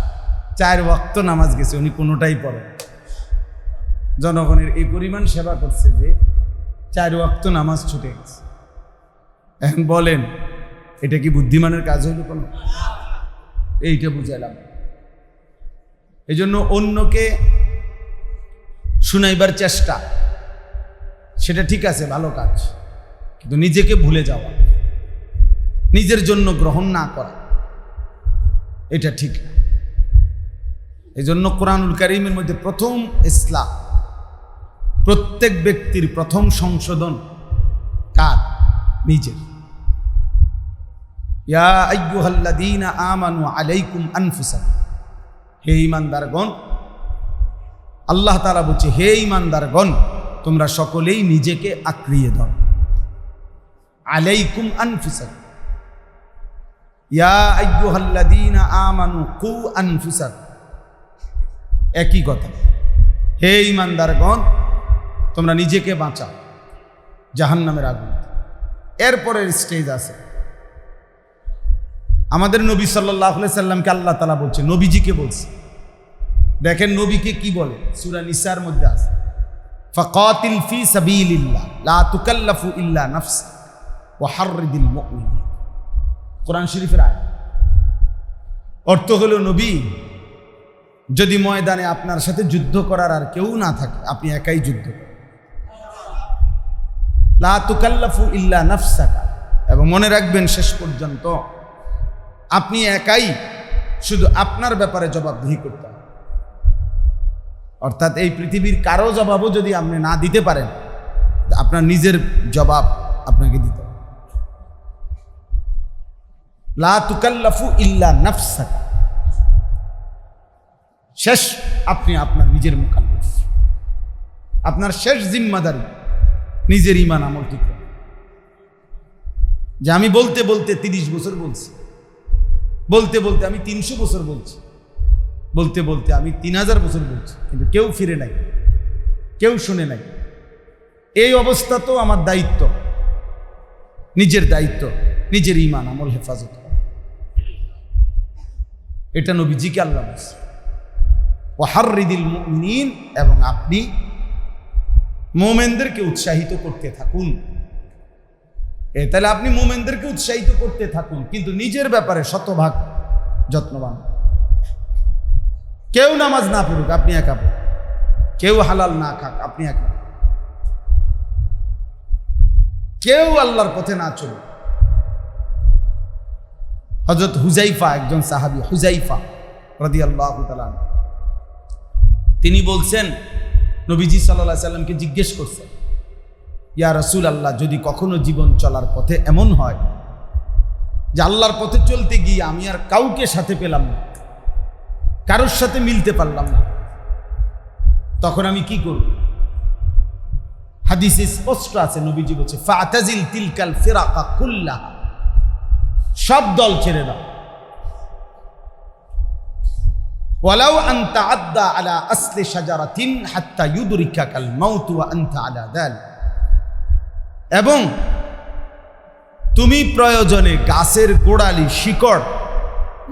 4 ওয়াক্ত নামাজ গেছে, উনি কোনোটাই পড়েন। জনগণের এই পরিমাণ সেবা করছে যে 4 ওয়াক্ত নামাজ ছুটে গেছে। এখন বলেন এটা কি বুদ্ধিমানের কাজ হইল কোনো? এইটা বুঝাইলাম। এই জন্য অন্যকে শুনাইবার চেষ্টা, সেটা ঠিক আছে, ভালো কাজ, কিন্তু নিজেকে ভুলে যাওয়া, নিজের জন্য গ্রহণ না করা, এটা ঠিক না। এই জন্য কোরআনুল কারীমের মধ্যে প্রথম ইসলাম, প্রত্যেক ব্যক্তির প্রথম সংশোধন কার? নিজের। ইয়া আইয়ুহাল্লাযীনা আমানু আলাইকুম আনফুসাকুম, হে ঈমানদারগণ, আল্লাহ তাআলা বলছে হে ঈমানদারগণ তোমরা সকলেই নিজেকে আঁকড়িয়ে ধরো। আলাইকুম আনফুসাকুম, ইয়া আইয়ুহাল্লাযীনা আমানু কু আনফুসাকুম, একই কথা। হে ঈমানদারগণ তোমরা নিজেকে বাঁচাও জাহান্নামের আগুন। এরপরের স্টেজ আছে, আমাদের নবী সাল্লাল্লাহু আলাইহি সাল্লামকে আল্লাহ তাআলা বলছে, নবীজিকে বলছে। দেখেন নবীকে কি বলে, সূরা নিসার মধ্যে আছে, ফাকাতিল ফি সাবিলিল্লাহ লা তুকাল্লাফু ইল্লা নাফসা ওয়া হাররিদিল মুমিনিন। কোরআন শরীফের আয়াত। অর্থ হলো নবী যদি ময়দানে আপনার সাথে যুদ্ধ করার আর কেউ না থাকে, আপনি একাই যুদ্ধ করেন। লা তুকাল্লাফু ইল্লা নাফসাকা, এবং মনে রাখবেন শেষ পর্যন্ত আপনি একাই শুধু আপনার ব্যাপারে জবাবদিহি করতে হবে। অর্থাৎ এই পৃথিবীর কারো জবাবও যদি আপনি না দিতে পারেন, আপনার নিজের জবাব আপনাকে দিতে হবে। লা তুকাল্লাফু ইল্লা নাফসাকা, শেষ আপনি আপনার নিজের মুকাল্লাফ, আপনার শেষ জিম্মাদারি নিজের ঈমান আমল ঠিক করা। যে আমি বলতে বলতে 30 বছর বলছি, বলতে বলতে আমি 300 বছর বলছি, বলতে বলতে আমি 3000 বছর বলছি, কিন্তু কেউ ফিরে নাই, কেউ শুনে নাই। এই অবস্থা তো আমার দায়িত্ব, নিজের দায়িত্ব, নিজের ঈমান আমল হেফাজত করা। এটা নবীজিকে আল্লাহ বলছে, ওয়াহাররিদিল মুমিনিন, এবং আপনি মুমিনদেরকে উৎসাহিত করতে থাকুন। তাহলে আপনি মুমিনদেরকে উৎসাহিত করতে থাকুন, কিন্তু নিজের ব্যাপারে শতভাগ যত্নবান। কেউ নামাজ না পড়ুক, আপনি একা পড়ুন। কেউ হালাল না খাক, আপনি একা। কেউ আল্লাহর পথে না চলুক। হযরত হুযাইফা, একজন সাহাবী, হুযাইফা রাদিয়াল্লাহু তাআলা, তিনি বলছেন, নবীজি সাল্লাল্লাহু আলাইহি সাল্লামকে জিজ্ঞেস করছেন, ইয়া রাসূলুল্লাহ, যদি কখনো জীবন চলার পথে এমন হয় যে আল্লাহর পথে চলতে গিয়ে আমি আর কাউকে সাথে পেলাম না, কারোর সাথে মিলতে পারলাম না, তখন আমি কি করব? হাদিসে স্পষ্ট আছে, নবীজি বলছে, ফাতাজিল তিলকাল ফিরাকা কুল্লাহা, সব দল ছেড়ে দাও। ওয়ালাউ আন তাআদ্দা আলা আসলি শাজারাতিন হাত্তা ইউদরিকাকাল মাউত ওয়া আনতা আলা যালিক, এবং তুমি প্রয়োজনে গাছের গোড়ালি শিকড়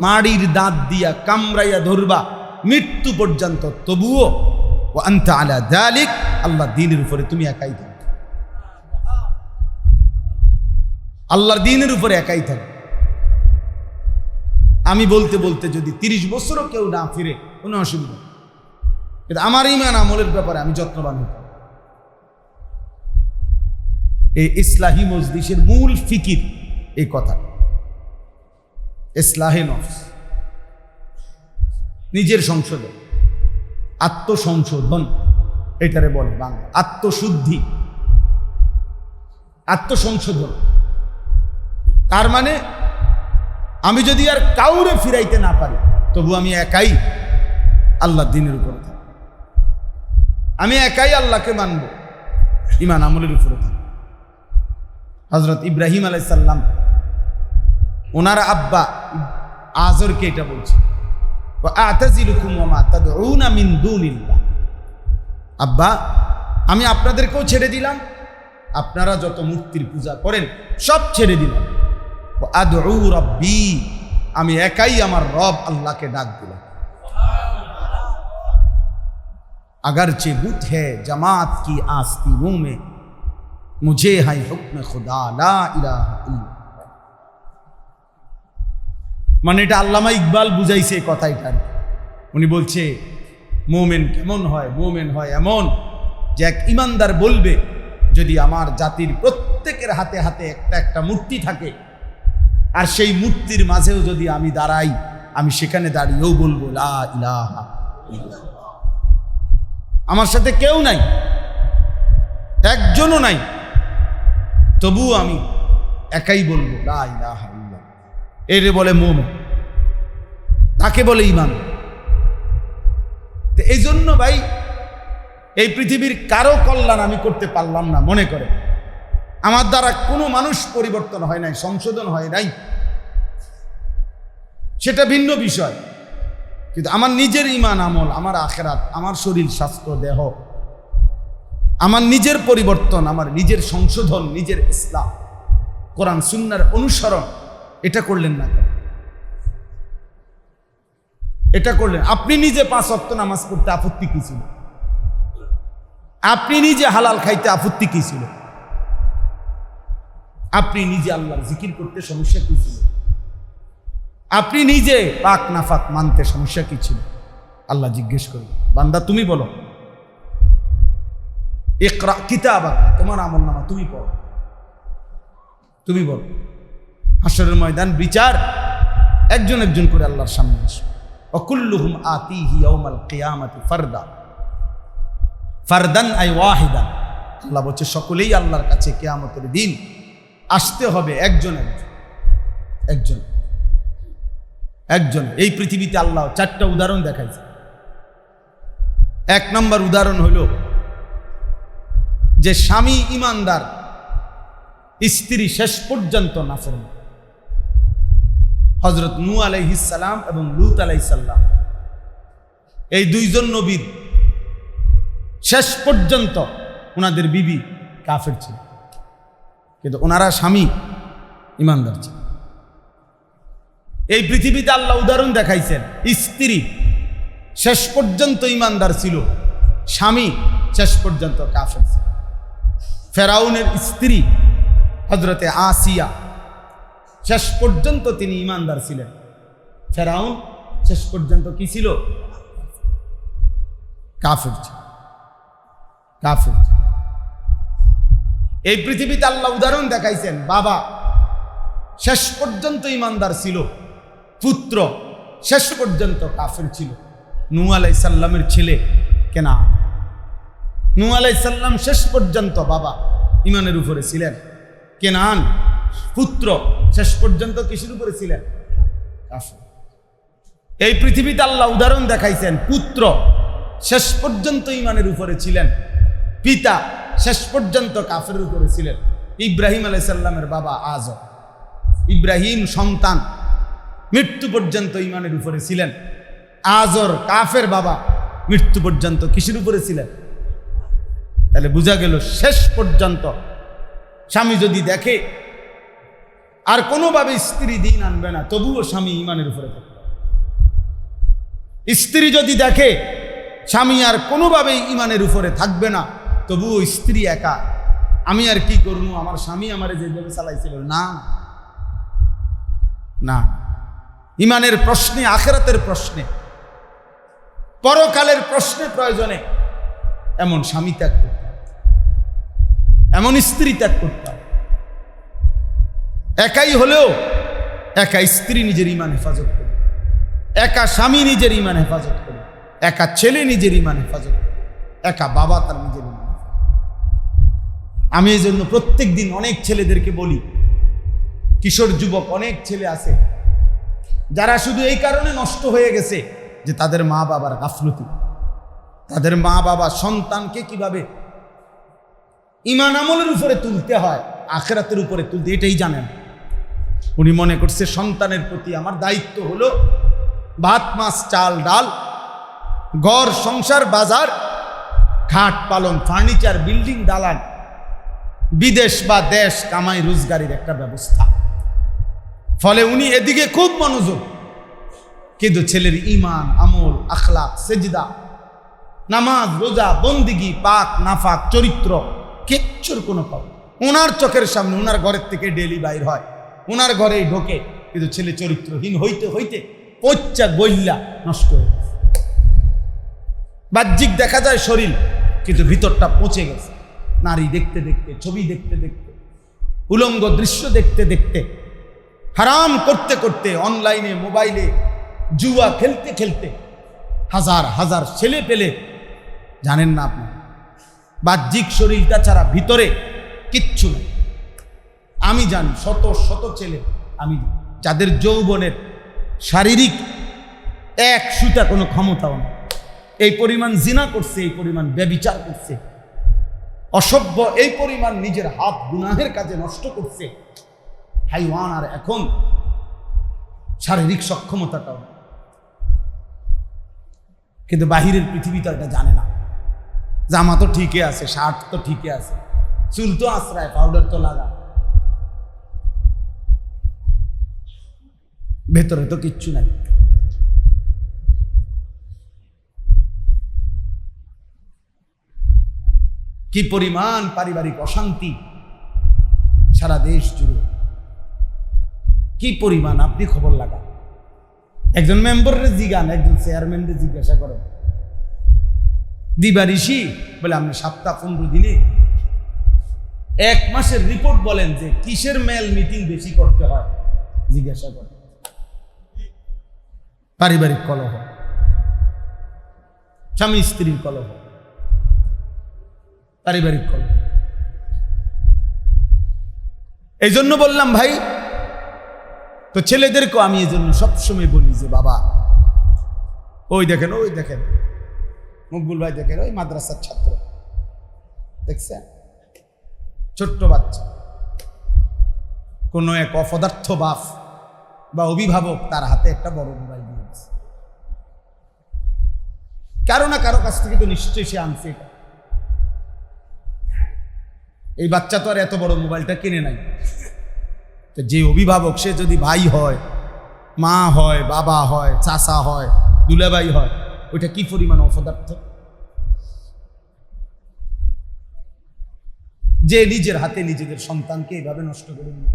মাড়ির দাঁত দিয়া কামড়াইয়া ধরবা মৃত্যু পর্যন্ত, তবুও ওয়া আনতা আলা যালিক, আল্লাহর দ্বীনের উপরে তুমি একাই থাকবে, আল্লাহর দ্বীনের উপরে একাই থাকবে। আমি বলতে বলতে যদি 30 বছরও কেউ না ফিরে, কোনো অসুবিধা, কিন্তু আমার ঈমান আমলের ব্যাপারে আমি যত্নবান হতাম। এই ইসলাহি মজলিসের মূল ফিকির এই কথা, ইসলাহে নফস, নিজের সংশোধন, আত্মসংশোধন, এটারে বলে বাংলা আত্মশুদ্ধি, আত্মসংশোধন। তার মানে আমি যদি আর কাউরে ফিরাইতে না পারি, তবু আমি একাই আল্লাহর দ্বীনের উপরে থাকব, আমি একাই আল্লাহকে মানব, ঈমান আমলের উপরে থাকব। হযরত ইব্রাহিম আলাইহিস সালাম ওনার আব্বা আযরকে এটা বলছে, ওয়া আ'তাযিলুকুম ওয়া মা তাদউনা মিন দুনিল্লাহ, আব্বা আমি আপনাদেরকেও ছেড়ে দিলাম, আপনারা যত মূর্তির পূজা করেন সব ছেড়ে দিলাম, ওয়া আদউ রাব্বি, আমি একাই আমার রব আল্লাহকে ডাক দিলাম। अगरचे बुत है जमात की आस्तीनों में, मुझे है हुक्म खुदा ला इलाहा इल्लल्लाह। মানে এটা আল্লামা ইকবাল বুঝাইছে এই কথাটা। উনি বলছে মুমিন কেমন হয়? মুমিন হয় এমন যে এক ইমানদার বলবে, যদি আমার জাতির প্রত্যেকের হাতে হাতে একটা একটা মূর্তি থাকে, আর সেই মূর্তির মাঝেও যদি আমি দাঁড়াই, আমি সেখানে দাঁড়িয়েও বলবো লা ইলাহা ইল্লাল্লাহ। আমার সাথে কেউ নাই, একজনও নাই, তবুও আমি একাই বলবো লা ইলাহা ইল্লাল্লাহ। এরে বলে মুমিন, তাকে বলে ঈমান। তো এই জন্য ভাই, এই পৃথিবীর কারো কল্যাণ আমি করতে পারলাম না মনে করে, আমার দ্বারা কোনো মানুষ পরিবর্তন হয় নাই, সংশোধন হয় নাই, সেটা ভিন্ন বিষয়। কিন্তু আমার নিজের ঈমান আমল, আমার আখিরাত, আমার শরীর স্বাস্থ্য দেহ, আমার নিজের পরিবর্তন, আমার নিজের সংশোধন, নিজের ইসলাম, কোরআন সুন্নাহর অনুসরণ, এটা করলেন না কেন? এটা করলেন। আপনি নিজে 5 ওয়াক্ত নামাজ পড়তে আপত্তি কি ছিল? আপনি নিজে হালাল খাইতে আপত্তি কি ছিল? আপনি নিজে আল্লাহর জিকির করতে সমস্যা কি ছিল? আপনি নিজে পাক নাফাক মানতে সমস্যা কি ছিল? আল্লাহ জিজ্ঞেস করবে, বান্দা তুমি বলো, ইকরা কিতাবাক, তোমার আমলনামা তুমি পড়ো, তুমি বলো। হাশরের ময়দান বিচার, একজন একজন করে আল্লাহর সামনে আসবে। ওয়াকুল্লুহুম আতিহি ইয়াউমাল কিয়ামাতি ফারদা, ফারদান আই ওয়াহিদান। আল্লাহ বলছে সকলেই আল্লাহর কাছে কিয়ামতের দিন আসতে হবে একজন একজন একজন একজন। এই পৃথিবীতে আল্লাহ 4টা উদাহরণ দেখাইছে। 1 নম্বর উদাহরণ হইল যে স্বামী ইমানদার, স্ত্রী শেষ পর্যন্ত নাফরমান। হযরত নূহ আলাইহিস সালাম এবং লূত আলাইহিস সালাম, এই 2 জন নবীর শেষ পর্যন্ত ওনাদের বিবি কাফের ছিল, কিন্তু ওনারা স্বামী ইমানদার ছিল। এই পৃথিবীতে আল্লাহ উদাহরণ দেখাইছেন, স্ত্রী শেষ পর্যন্ত ইমানদার ছিল, স্বামী শেষ পর্যন্ত কাফের ছিল। ফেরাউনের স্ত্রী হযরতে আসিয়া শেষ পর্যন্ত তিনি ইমানদার ছিলেন, ফেরাউন শেষ পর্যন্ত কি ছিল? কাফের ছিল, কাফের ছিল। এই পৃথিবীতে আল্লাহ উদাহরণ দেখাইছেন, বাবা শেষ পর্যন্ত ইমানদার ছিল, পুত্র শেষ পর্যন্ত কাফের ছিল। নূহ আলাইহিস সালামের ছেলে কেনান, নূহ আলাইহিস সালাম শেষ পর্যন্ত বাবা ইমানের উপরে ছিলেন, কেনান পুত্র শেষ পর্যন্ত কিসের উপরে ছিলেন? কাফের। এই পৃথিবীতে আল্লাহ উদাহরণ দেখাইছেন, পুত্র শেষ পর্যন্ত ইমানের উপরে ছিলেন, পিতা শেষ পর্যন্ত কাফের উপরে ছিলেন। ইব্রাহিম আলাইহিস সালামের বাবা আজর, ইব্রাহিম সন্তান মৃত্যু পর্যন্ত ইমানের উপরে ছিলেন। আজর কাফের বাবা মৃত্যু পর্যন্ত কিসের উপরে ছিলেন? তাহলে বোঝা গেল শেষ পর্যন্ত স্বামী যদি দেখে আর কোনোভাবে স্ত্রী দিন আনবে না, তবুও স্বামী ইমানের উপরে থাকবে। স্ত্রী যদি দেখে স্বামী আর কোনোভাবেই ইমানের উপরে থাকবে না, তবুও স্ত্রী একা, আমি আর কি করবো, আমার স্বামী আমারে যেভাবে চালাইছিল, না না। ইমানের প্রশ্নে, আখিরাতের প্রশ্নে, পরকালের প্রশ্নে প্রয়োজনে এমন স্বামী ত্যাগ করতে, এমন স্ত্রী ত্যাগ করতে। একাই হলেও একা স্ত্রী নিজের ইমান হেফাজত করে, একা স্বামী নিজের ইমান হেফাজত করে, একা ছেলে নিজের ইমান হেফাজত করে, একা বাবা তার নিজের ইমান। আমি এই জন্য প্রত্যেক দিন অনেক ছেলেদেরকে বলি, কিশোর যুবক অনেক ছেলে আছে যারা শুধু এই কারণে নষ্ট হয়ে গেছে যে তাদের মা বাবার গাফলতি, তাদের মা বাবা সন্তানকে কিভাবে ঈমান আমলের উপরে তুলতে হয়, আখিরাতের উপরে তুলতে, এটাই জানেন। উনি মনে করছে সন্তানের প্রতি আমার দায়িত্ব হলো ভাত মাছ চাল ডাল, ঘর সংসার বাজার, খাট পালন ফার্নিচার বিল্ডিং দালান, বিদেশ বা দেশ কামাই রোজগারের একটা ব্যবস্থা। ফলে উনি এদিকে খুব মনোযোগ, কিন্তু ছেলের ঈমান আমল আখলাক সেজদা নামাজ রোজা বন্দিগি পাক নাফাক চরিত্র কিচ্ছুর কোনো পাব। ওনার চোখের সামনে ওনার ঘরের থেকে ডেলি বাইর হয়, ওনার ঘরেই ঢোকে, কিন্তু ছেলে চরিত্রহীন হইতে হইতে পচ্চা গইল্লা নষ্ট হয়ে গেছে। বাহ্যিক দেখা যায় শরীর, কিন্তু ভিতরটা পচে গেছে। নারী দেখতে দেখতে, ছবি দেখতে দেখতে, উলঙ্গ দৃশ্য দেখতে দেখতে, হারাম করতে করতে, অনলাইনে মোবাইলে জুয়া খেলতে খেলতে হাজার হাজার ছেলে পেলে, জানেন না আপনি, বাহ্যিক শরীরটা ছাড়া ভিতরে কিচ্ছু নেই। আমি জানি শত শত ছেলে, আমি যাদের যৌবনের শারীরিক এক সুতা কোনো ক্ষমতাও নেই, এই পরিমাণ জিনা করছে, এই পরিমাণ ব্যভিচার করছে, অসভ্য এই পরিমাণ নিজের হাত গুনাহের কাজে নষ্ট করছে, হাইওয়ান। আর এখন শারীরিক সক্ষমতাটাও, কিন্তু বাহিরের পৃথিবী তো এটা জানে না। জামা তো ঠিকই আছে, শার্ট তো ঠিকই আছে, চুল তো আশ্রয়, পাউডার তো লাগা, ভেতরে তো কিচ্ছু নাই। কি পরিমাণ পারিবারিক অশান্তি সারা দেশ জুড়ে, কি পরিমাণ, আপনি খবর লাগান। একজন মেম্বারের জিগান, একজন চেয়ারম্যানকে জিজ্ঞাসা করেন, দিবারিশি বলে আপনি সপ্তাহ 15 দিনে 1 মাসের রিপোর্ট বলেন যে কিসের মেল মিটিং বেশি করতে হয়, জিজ্ঞাসা করেন। পারিবারিক কলহ, স্বামী স্ত্রীর কলহ, পারিবারিক কলহ। এই জন্য বললাম ভাই, তো ছেলেদেরকেও আমি এই জন্য সবসময় বলি যে বাবা, ওই দেখেন মকবুল ভাই দেখেন, ওই মাদ্রাসার ছাত্র দেখছেন, ছোট্ট বাচ্চা, কোনো এক অপদার্থ বাপ বা অভিভাবক তার হাতে একটা বড় মোবাইল দিয়ে দিচ্ছে। কারো না কারো কাছ থেকে তো নিশ্চয়ই সে আনছে এটা। এই বাচ্চা তো আর এত বড় মোবাইলটা কিনে নাই। তো যে অভিভাবক, সে যদি ভাই হয়, মা হয়, বাবা হয়, চাচা হয়, দুলাভাই হয়, ওইটা কি পরিমাণ অপদার্থ যে নিজের হাতে নিজেদের সন্তানকে এইভাবে নষ্ট করে দিল।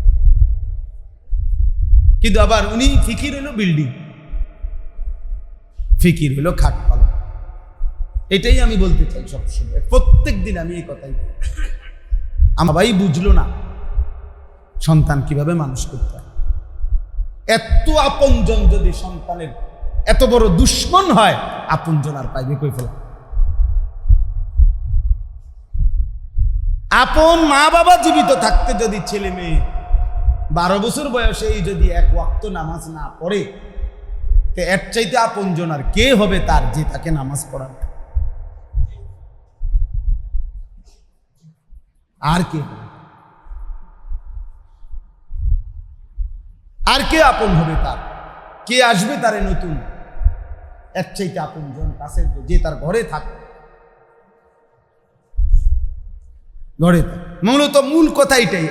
কিন্তু আবার উনি ফিকির হলো বিল্ডিং, ফিকির হলো খাট পালন। এটাই আমি বলতে চাই সবসময়, প্রত্যেক দিন আমি এই কথাই বলি। আমার ভাই বুঝলো না সন্তান কিভাবে মানুষ করতে হয়। এত আপনজন যদি সন্তানের এত বড় দুশ্মন হয়, আপনজন আর পাইবে কই ফেলা? আপন মা বাবা জীবিত থাকতে যদি ছেলে মেয়ে 12 বছর বয়সেই যদি এক ওয়াক্ত নামাজ না পড়ে, তো এর চাইতে আপনজন আর কে হবে তার, যে তাকে নামাজ পড়াবে? আর কে হবে? আর কে আপন হবে তার? কে আসবে তারে নতুন? এর চাইতে আপনজন কাছের, যে তার ঘরে থাকে, ঘরে থাকে। মূলত মূল কথা এটাই।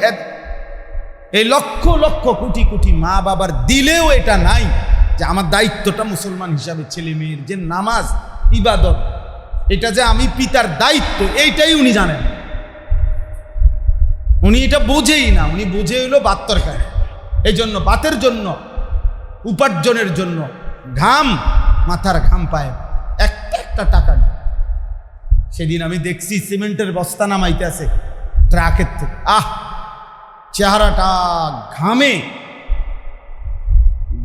এই লক্ষ লক্ষ কোটি কোটি মা বাবার দিলেও এটা নাই যে আমার দায়িত্বটা মুসলমান হিসাবে ছেলে মেয়ের যে নামাজ ইবাদত, এটা যে আমি পিতার দায়িত্ব, এইটাই উনি জানেন। উনি এটা বোঝেই না। উনি বুঝে হইল ভাত তরকারি। এই জন্য ভাতের জন্য, উপার্জনের জন্য ঘাম, মাথার ঘাম পায় একটা একটা টাকা। সেদিন আমি দেখছি সিমেন্টের বস্তা নামাইতে আছে ট্রাকের থেকে, চেহারাটা ঘামে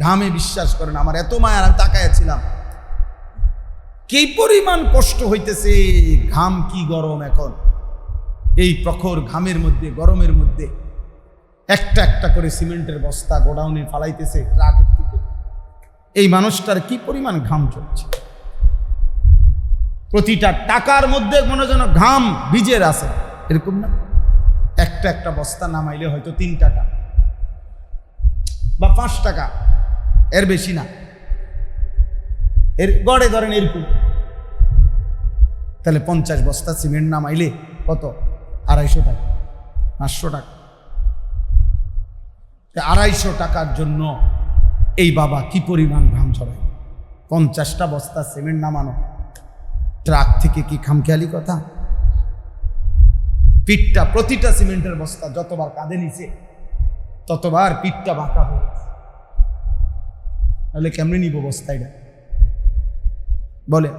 ঘামে, বিশ্বাস করেন আমার এত মায়া, আমি তাকাইছিলাম কি পরিমাণ কষ্ট হইতেছে। ঘাম কি গরম এখন, এই প্রখর ঘামের মধ্যে, গরমের মধ্যে একটা একটা করে সিমেন্টের বস্তা গোডাউনে ফালাইতেছে ট্রাকের থেকে। এই মানুষটার কি পরিমাণ ঘাম চলছে, প্রতিটা টাকার মধ্যে মনে যেন ঘাম ভিজে আছে, এরকম না? একটা একটা বস্তা নামাইলে হয়তো 3 টাকা বা 5 টাকা, এর বেশি না। এর গড়ে ধরেন এরকম, তাহলে 50 বস্তা সিমেন্ট নামাইলে কত? 250 টাকা, 500 টাকা। 250 টাকার জন্য এই বাবা কি পরিমাণ ঘাম ঝরায়। 50টা বস্তা সিমেন্ট নামানো ট্রাক থেকে কি খামখেয়ালি কথা? পিঠটা, প্রতিটা সিমেন্টের বস্তা যতবার কাঁধে নিছে ততবার পিঠটা বাঁকা হয়ে গেছে। তাহলে কেমনে নিব বস্তা এটা বলে?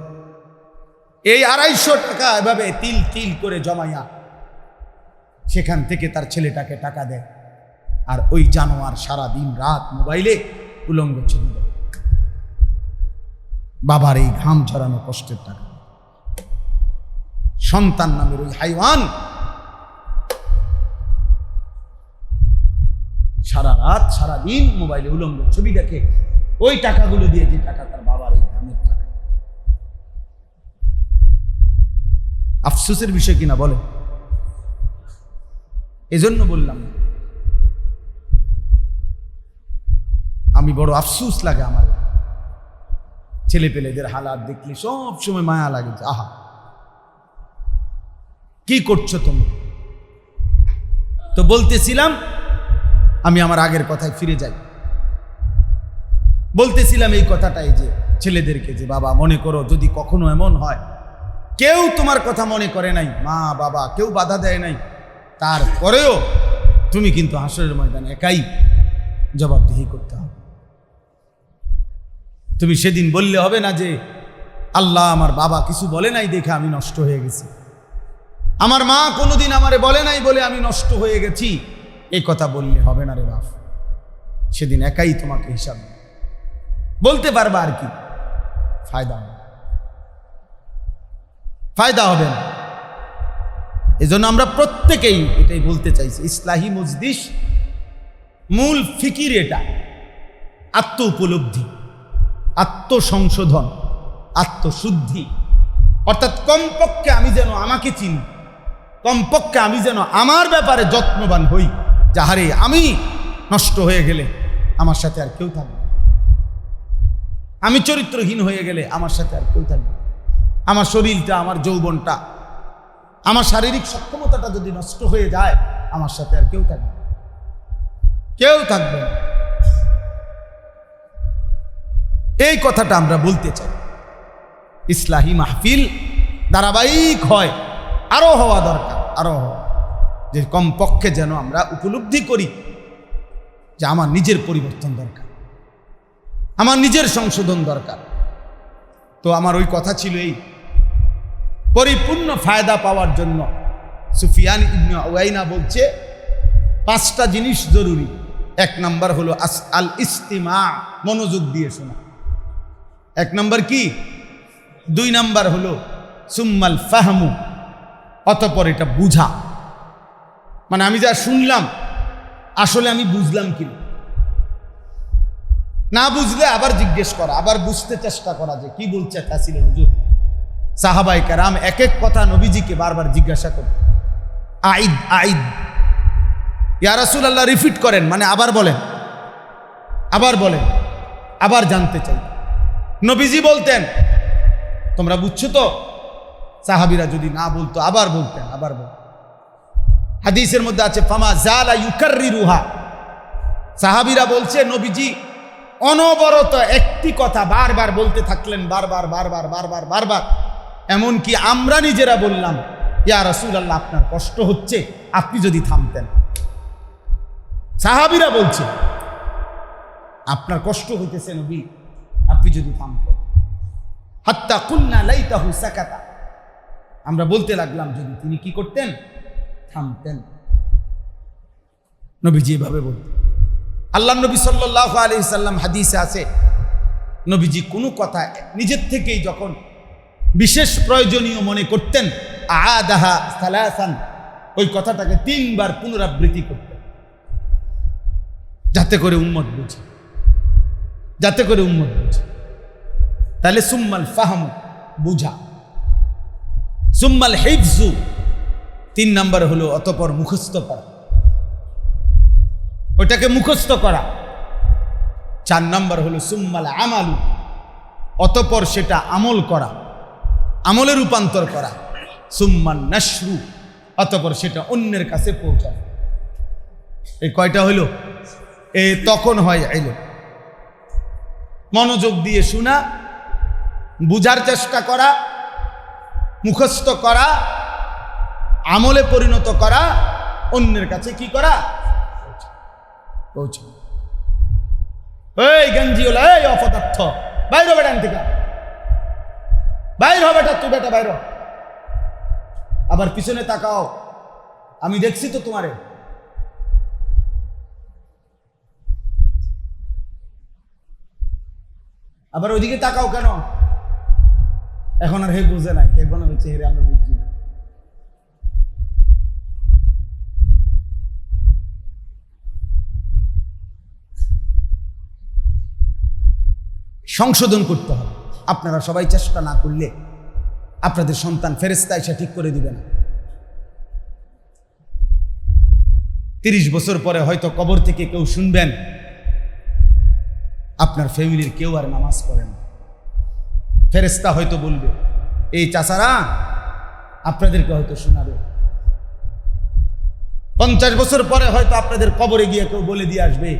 এই 250 টাকা এভাবে তিল তিল করে জমাইয়া সেখান থেকে তার ছেলেটাকে টাকা দেয়, আর ওই জানোয়ার সারা দিন রাত মোবাইলে উলঙ্গ ছবি দেয়। বাবার এই ঘাম ঝরানো কষ্টের টাকা সন্তান নামের ওই হাইওয়ান সারা রাত সারা দিন মোবাইলে উলঙ্গ ছবি দেখে, ওই টাকাগুলো দিয়ে, যে টাকা তার বাবার এই ঘামের টাকা। আফসোসের বিষয় কিনা বলে? এজন্য বললাম, আমি বড় আফসোস লাগে আমার ছেলে পেলেদের হালাত দেখলে, সব সময় মায়া লাগে। আহা, কি করছো তুমি? তো বলতেছিলাম, আমি আমার আগের কথায় ফিরে যাই। বলতেছিলাম এই কথাটাই, যে ছেলেদেরকে, যে বাবা মনে করো যদি কখনো এমন হয় কেউ তোমার কথা মনে করে নাই, মা বাবা কেউ বাধা দেয় নাই, তারপরেও তুমি কিন্তু হাসরের ময়দানে একাই জবাবদিহি করতে হবে। তুমি সেদিন বললে হবে না যে আল্লাহ আমার বাবা কিছু বলে নাই দেখে আমি নষ্ট হয়ে গেছি, আমার মা কোনোদিন আমারে বলে নাই বলে আমি নষ্ট হয়ে গেছি। এই কথা বললে হবে না রে বাপ। সেদিন একাই তোমাকে হিসাব বলতে পারবা, আর কি ফায়দা হবে না। এজন্য আমরা প্রত্যেকেই এটাই বলতে চাইছি, ইসলাহি মজলিস মূল ফিকির এটা, আত্ম উপলব্ধি, আত্মসংশোধন, আত্মশুদ্ধি। অর্থাৎ কমপক্ষে আমি যেন আমাকে চিনি, কমপক্ষে আমি যেন আমার ব্যাপারে যত্নবান হই, যাহারে আমি নষ্ট হয়ে গেলে আমার সাথে আর কেউ থাকবে, আমি চরিত্রহীন হয়ে গেলে আমার সাথে আর কেউ থাকবে, আমার শরীরটা, আমার যৌবনটা, আমার শারীরিক সক্ষমতাটা যদি নষ্ট হয়ে যায় আমার সাথে আর কেউ থাকবে, কেউ থাকবে না। এই কথাটা আমরা বলতে চাই। ইসলাহি মাহফিল ধারাবাহিক হয়, আরো হওয়া দরকার, আরো হওয়া, যে কমপক্ষে যেন আমরা উপলব্ধি করি যে আমার নিজের পরিবর্তন দরকার, আমার নিজের সংশোধন দরকার। তো আমার ওই কথা ছিল এই, পরিপূর্ণ ফায়দা পাওয়ার জন্য সুফিয়ান ইবনে উয়াইনা বলছে 5টা জিনিস জরুরি। 1 নাম্বার হলো আল ইস্তিমা, মনোযোগ দিয়ে শোনা। 1 নাম্বার কি? 2 নাম্বার হলো সুম্মাল ফাহমু, অতঃপর এটা বুঝা। মানে আমি যা শুনলাম আসলে আমি বুঝলাম কি না, বুঝলে আবার জিজ্ঞেস করা, আবার বুঝতে চেষ্টা করা যে কি বলছে চাচ্ছিলেন হুজুর। সাহাবায়ে কেরাম এক এক কথা নবীজিকে বারবার জিজ্ঞাসা করতেন, আইদ আইদ, ইয়া রাসূলুল্লাহ রিপিট করেন, মানে আবার বলেন, আবার বলেন, আবার জানতে চাই। নবীজি বলতেন তোমরা বুঝছো তো? সাহাবীরা যদি না বলতো আবার বলতেন, আবার বলতেন। হাদিসের মধ্যে আছে ফামা জালা ইউকাররিরুহা, সাহাবীরা বলছে নবীজি অনবরত একটি কথা বারবার বলতে থাকলেন, বারবার বারবার বারবার বারবার, এমনকি আমরা নিজেরা বললাম ইয়া রাসূলুল্লাহ আপনার কষ্ট হচ্ছে, আপনি যদি থামতেন। সাহাবীরা বলছে আপনার কষ্ট হইতেছে নবী, আপনি যদি থামতেন। হাত্তা কুলনা লাইতাহু সাকাতা, আমরা বলতে লাগলাম যদি তিনি কি করতেন, থামতেন। নবীজি এভাবে বলতেন। আল্লাহ নবী সাল্লাল্লাহু আলাইহি সাল্লাম হাদিসে আছে নবীজি কোনো কথা নিজের থেকেই যখন বিশেষ প্রয়োজনীয় মনে করতেন আদাহা সালাসান, ওই কথাটাকে 3 বার পুনরাবৃত্তি করতেন, যাতে করে উম্মত বুঝে, যাতে করে উম্মত বুঝে। তাহলে সুম্মাল ফাহমু, বুঝা, সুম্মাল হিফজু, 3 নাম্বার হলো অতঃপর মুখস্থ করা, ওইটাকে মুখস্থ করা। 4 নাম্বার হলো সুম্মাল আমালু, অতঃপর সেটা আমল করা, আমলে রূপান্তর করা। সুম্মান নাশরু, অতঃপর সেটা অন্যের কাছে পৌঁছানো। এই কয়টা হইল? তখন হয় ইলম। মনোযোগ দিয়ে শোনা, বুঝার চেষ্টা করা, মুখস্থ করা, আমলে পরিণত করা, অন্যের কাছে কি করা, পৌঁছে। এই গঞ্জিওলা, এই অপদার্থ, বাইর হবে ডান থেকে, বাইর হবে, তুই বেটা বাইর। আবার পিছনে তাকাও, আমি দেখছি তো তোমারে। আবার ওইদিকে তাকাও কেন? এখন আর হে বুঝে নাই, এখন আমি চেহারে আমরা বুঝছি না। সংশোধন করতে হবে। আপনারা সবাই চেষ্টা না করলে আপনাদের সন্তান ফেরেশতা এসে ঠিক করে দিবে না। 30 বছর পরে হয়তো কবর থেকে কেউ শুনবেন আপনার ফ্যামিলির কেউ আর নামাজ পড়ে না। ফেরেশতা হয়তো বলবে এই চাচারা আপনাদেরকে হয়তো শোনাবে। 50 বছর পরে হয়তো আপনাদের কবরে গিয়ে কেউ বলে দিয়ে আসবে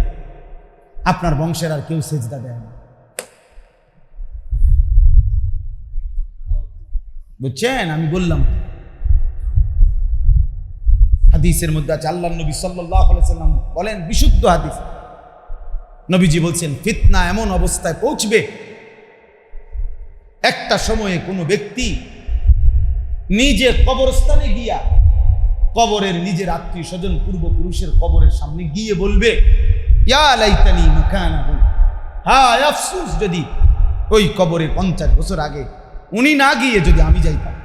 আপনার বংশের আর কেউ সেজদা দেয় না। বুঝছেন? আমি বললাম হাদিসের মধ্যে আছে, আল্লাহ নবী সাল্লাল্লাহু আলাইহি সাল্লাম বলেন, বিশুদ্ধ হাদিস, নবীজি বলছেন ফিতনা এমন অবস্থায় পৌঁছবে একটা সময়ে কোনো ব্যক্তি নিজে কবরস্থানে গিয়া কবরের নিজের আত্মীয় স্বজন পূর্বপুরুষের কবরের সামনে গিয়ে বলবে ইয়া লাইতানি মাকানাহু, হায় আফসোস যদি ওই কবরে 50 বছর আগে উনি না গিয়ে যদি আমি যাইতাম।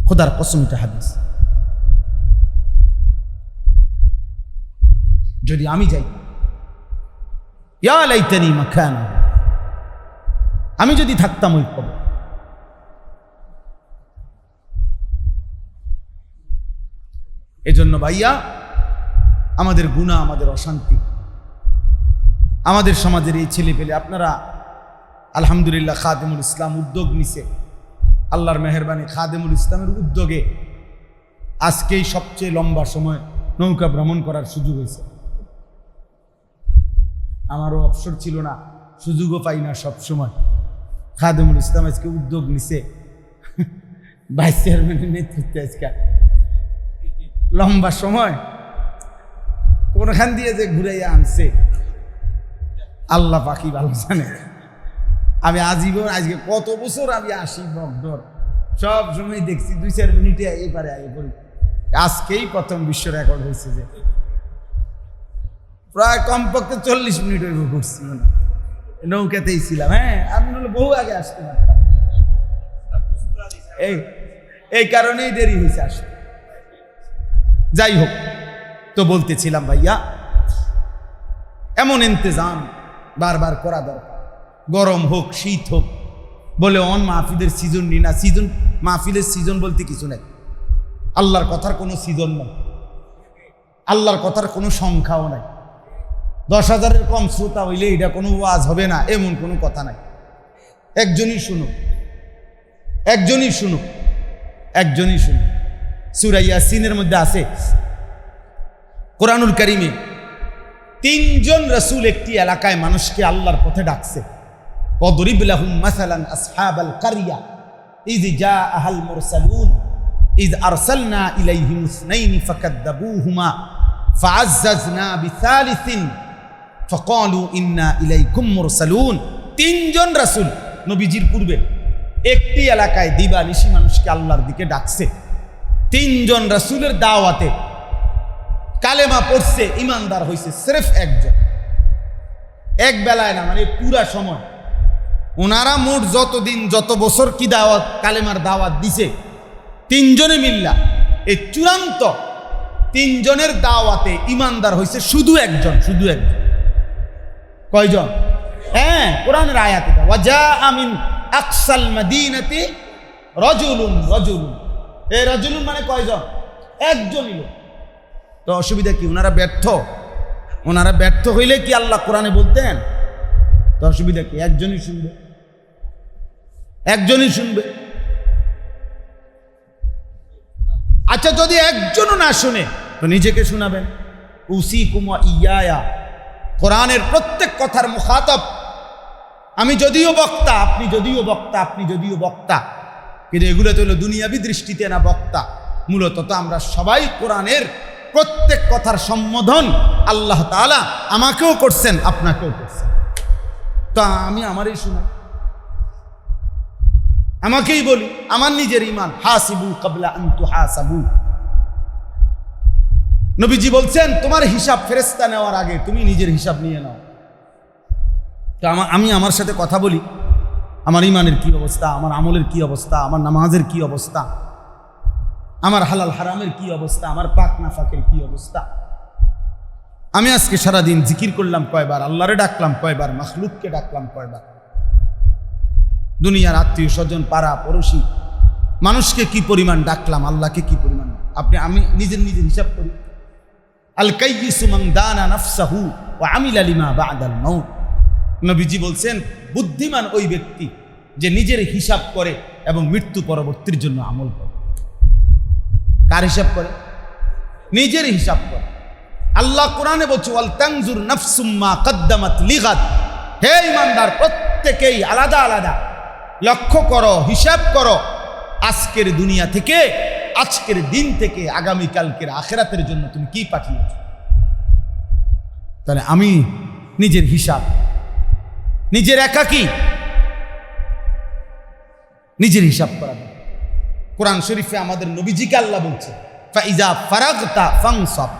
খোদার কসম, এটা হাদিস। যদি আমি যাই, ইয়া লাইতানি মাকানা, আমি যদি থাকতাম ওই কবর। এজন্য ভাইয়া, আমাদের গুনাহ, আমাদের অশান্তি, আমাদের সমাজের এই ছেলে পেলে, আপনারা আলহামদুলিল্লাহ খাদেমুল ইসলাম উদ্যোগ নিছে, আল্লাহর মেহেরবানি, খাদেমুল ইসলামের উদ্যোগে আজকেই সবচেয়ে লম্বা সময় নৌকা ভ্রমণ করার সুযোগ হয়েছে। আমারও অবসর ছিল না, সুযোগও পাই না সব সময়। খাদেমুল ইসলাম আজকে উদ্যোগ নিছে, ভাইস চেয়ারম্যানের নেতৃত্বে আজকে লম্বা সময় কোনখান দিয়ে যে ঘুরাইয়া আনছে আল্লাহ পাকি ভালো জানে। আমি আজীবন, আজকে কত বছর আমি আসি বকডর, সব সময় দেখছি 2-4 মিনিটে এপারে আগে করি। আজকেই প্রথম বিশ্ব রেকর্ড হয়েছে যে প্রায় কমপক্ষে 40 মিনিট হইব ঘুরছি, মানে নৌকাতেই ছিলাম। হ্যাঁ, আমি হলো বহু আগে আসতে পারতাম, এই কারণেই দেরি হয়েছে আসতে। যাই হোক, তো বলতেছিলাম ভাইয়া, এমন ইন্তজাম বারবার করা দরকার, গরম হোক শীত হোক। বলে মাহফিলের সিজন নি না, সিজন, মাহফিলের সিজন বলতে কিছু নাই। আল্লাহর কথার কোনো সিজন নাই, আল্লাহর কথার কোনো সংখ্যাও নাই। 10,000-এর কম শ্রোতা হইলে এটা কোনো ওয়াজ হবে না, এমন কোনো কথা নাই। একজনই শুনুক, একজনই শুনুক, একজনই শুনুক। সূরা ইয়াসিনের মধ্যে আছে, কোরআনুল কারীমে 3 জন রাসূল একটি এলাকায় মানুষকে আল্লাহর পথে ডাকছে। ওয়াদরিব লাহুম মাসালান আসহাবাল কারিয়া ইয জাআহাল মুরসালুন ইয আরসালনা ইলাইহিম ইসনাইনি ফাকাদ্দাবুহুমা ফাআজ্জাজনা বিসালিসিন ফাকালু ইন্না ইলাইকুম মুরসালুন। 3 জন রাসূল নবীজির পূর্বে একটি এলাকায় দিবানিশি মানুষকে আল্লাহর দিকে ডাকছে। 3 জন রাসূলের দাওয়াতে কালেমা পড়ছে, ইমানদার হয়েছে সির্ফ একজন। এক বেলায় না, মানে পুরা সময়। ওনারা মোট যতদিন, যত বছর কি দাওয়াত, কালেমার দাওয়াত দিছে, 3 জনে মিল্লা এই চূড়ান্ত 3 জনের দাওয়াতে ইমানদার হয়েছে শুধু একজন, শুধু একজন। কয়জন? হ্যাঁ, কোরআনের আয়াত এটা, ওয়াজা মিন আকসাল মাদিনাতি রাজুলুন, রাজুলুন। এই রাজুলুন মানে কয়জন? একজনই লোক। তো অসুবিধা কি? ওনারা ব্যর্থ, ওনারা ব্যর্থ হইলে কি আল্লাহ কোরআনে বলতেন? তো অসুবিধা কি? একজনই শুনবে, একজনই শুনবে। আচ্ছা, যদি একজনও না শুনে তো নিজেকে শোনাবেন। উসিকুম ওয়া ইয়া, কোরআনের প্রত্যেক কথার মুখাতাব আমি, যদিও বক্তা, আপনি যদিও বক্তা, আপনি যদিও বক্তা, কিন্তু এগুলো তো হলো দুনিয়াবি দৃষ্টিতে না বক্তা। মূলত তো আমরা সবাই কোরআনের প্রত্যেক কথার সম্বোধন আল্লাহ তাআলা আমাকেও করছেন, আপনাকেও করছেন। তো আমি আমারই শোনা, আমাকেই বলি, আমার নিজের ঈমান। হাসিবু কাবলা আন তুহাসাবু। নবীজি বলছেন, তোমার হিসাব ফেরেশতা নেওয়ার আগে তুমি নিজের হিসাব নিয়ে নাও। তো আমি আমার সাথে কথা বলি, আমার ঈমানের কি অবস্থা, আমার আমলের কি অবস্থা, আমার নামাজের কি অবস্থা, আমার হালাল হারামের কি অবস্থা, আমার পাক নাফাকের কি অবস্থা। আমি আজকে সারাদিন জিকির করলাম কয়বার, আল্লাহরে ডাকলাম কয়বার, মাখলুককে ডাকলাম কয়বার, দুনিয়ার আত্মীয় স্বজন, পাড়া পড়োশি মানুষকে কি পরিমাণ ডাকলাম, আল্লাহকে কি পরিমাণ। আমি নিজের হিসাব করি। আল কাইয়িসু মান দানা নাফসাহু ওয়া আমিলা লিমা বা'দাল মাউত। নবীজি বলছেন, বুদ্ধিমান ওই ব্যক্তি যে নিজের হিসাব করে এবং মৃত্যু পরবর্তীর জন্য আমল করে। কার হিসাব করে? নিজের হিসাব করে। আল্লাহ কোরআনে বলছে, ওয়াল তানজুর নাফসুম মা কদ্দামাত লিগাদ। হে ঈমানদার, প্রত্যেকেই আলাদা আলাদা লক্ষ্য করো, হিসাব করো, আজকের দুনিয়া থেকে, আজকের দিন থেকে আগামীকালকের আখিরাতের জন্য তুমি কি পাঠিয়েছ। তাহলে আমি নিজের হিসাব, নিজের একাকী, নিজের হিসাব করা। কোরআন শরীফে আমাদের নবীজিকে আল্লাহ বলছে, ফাইজা ফারাগতা ফানসাব।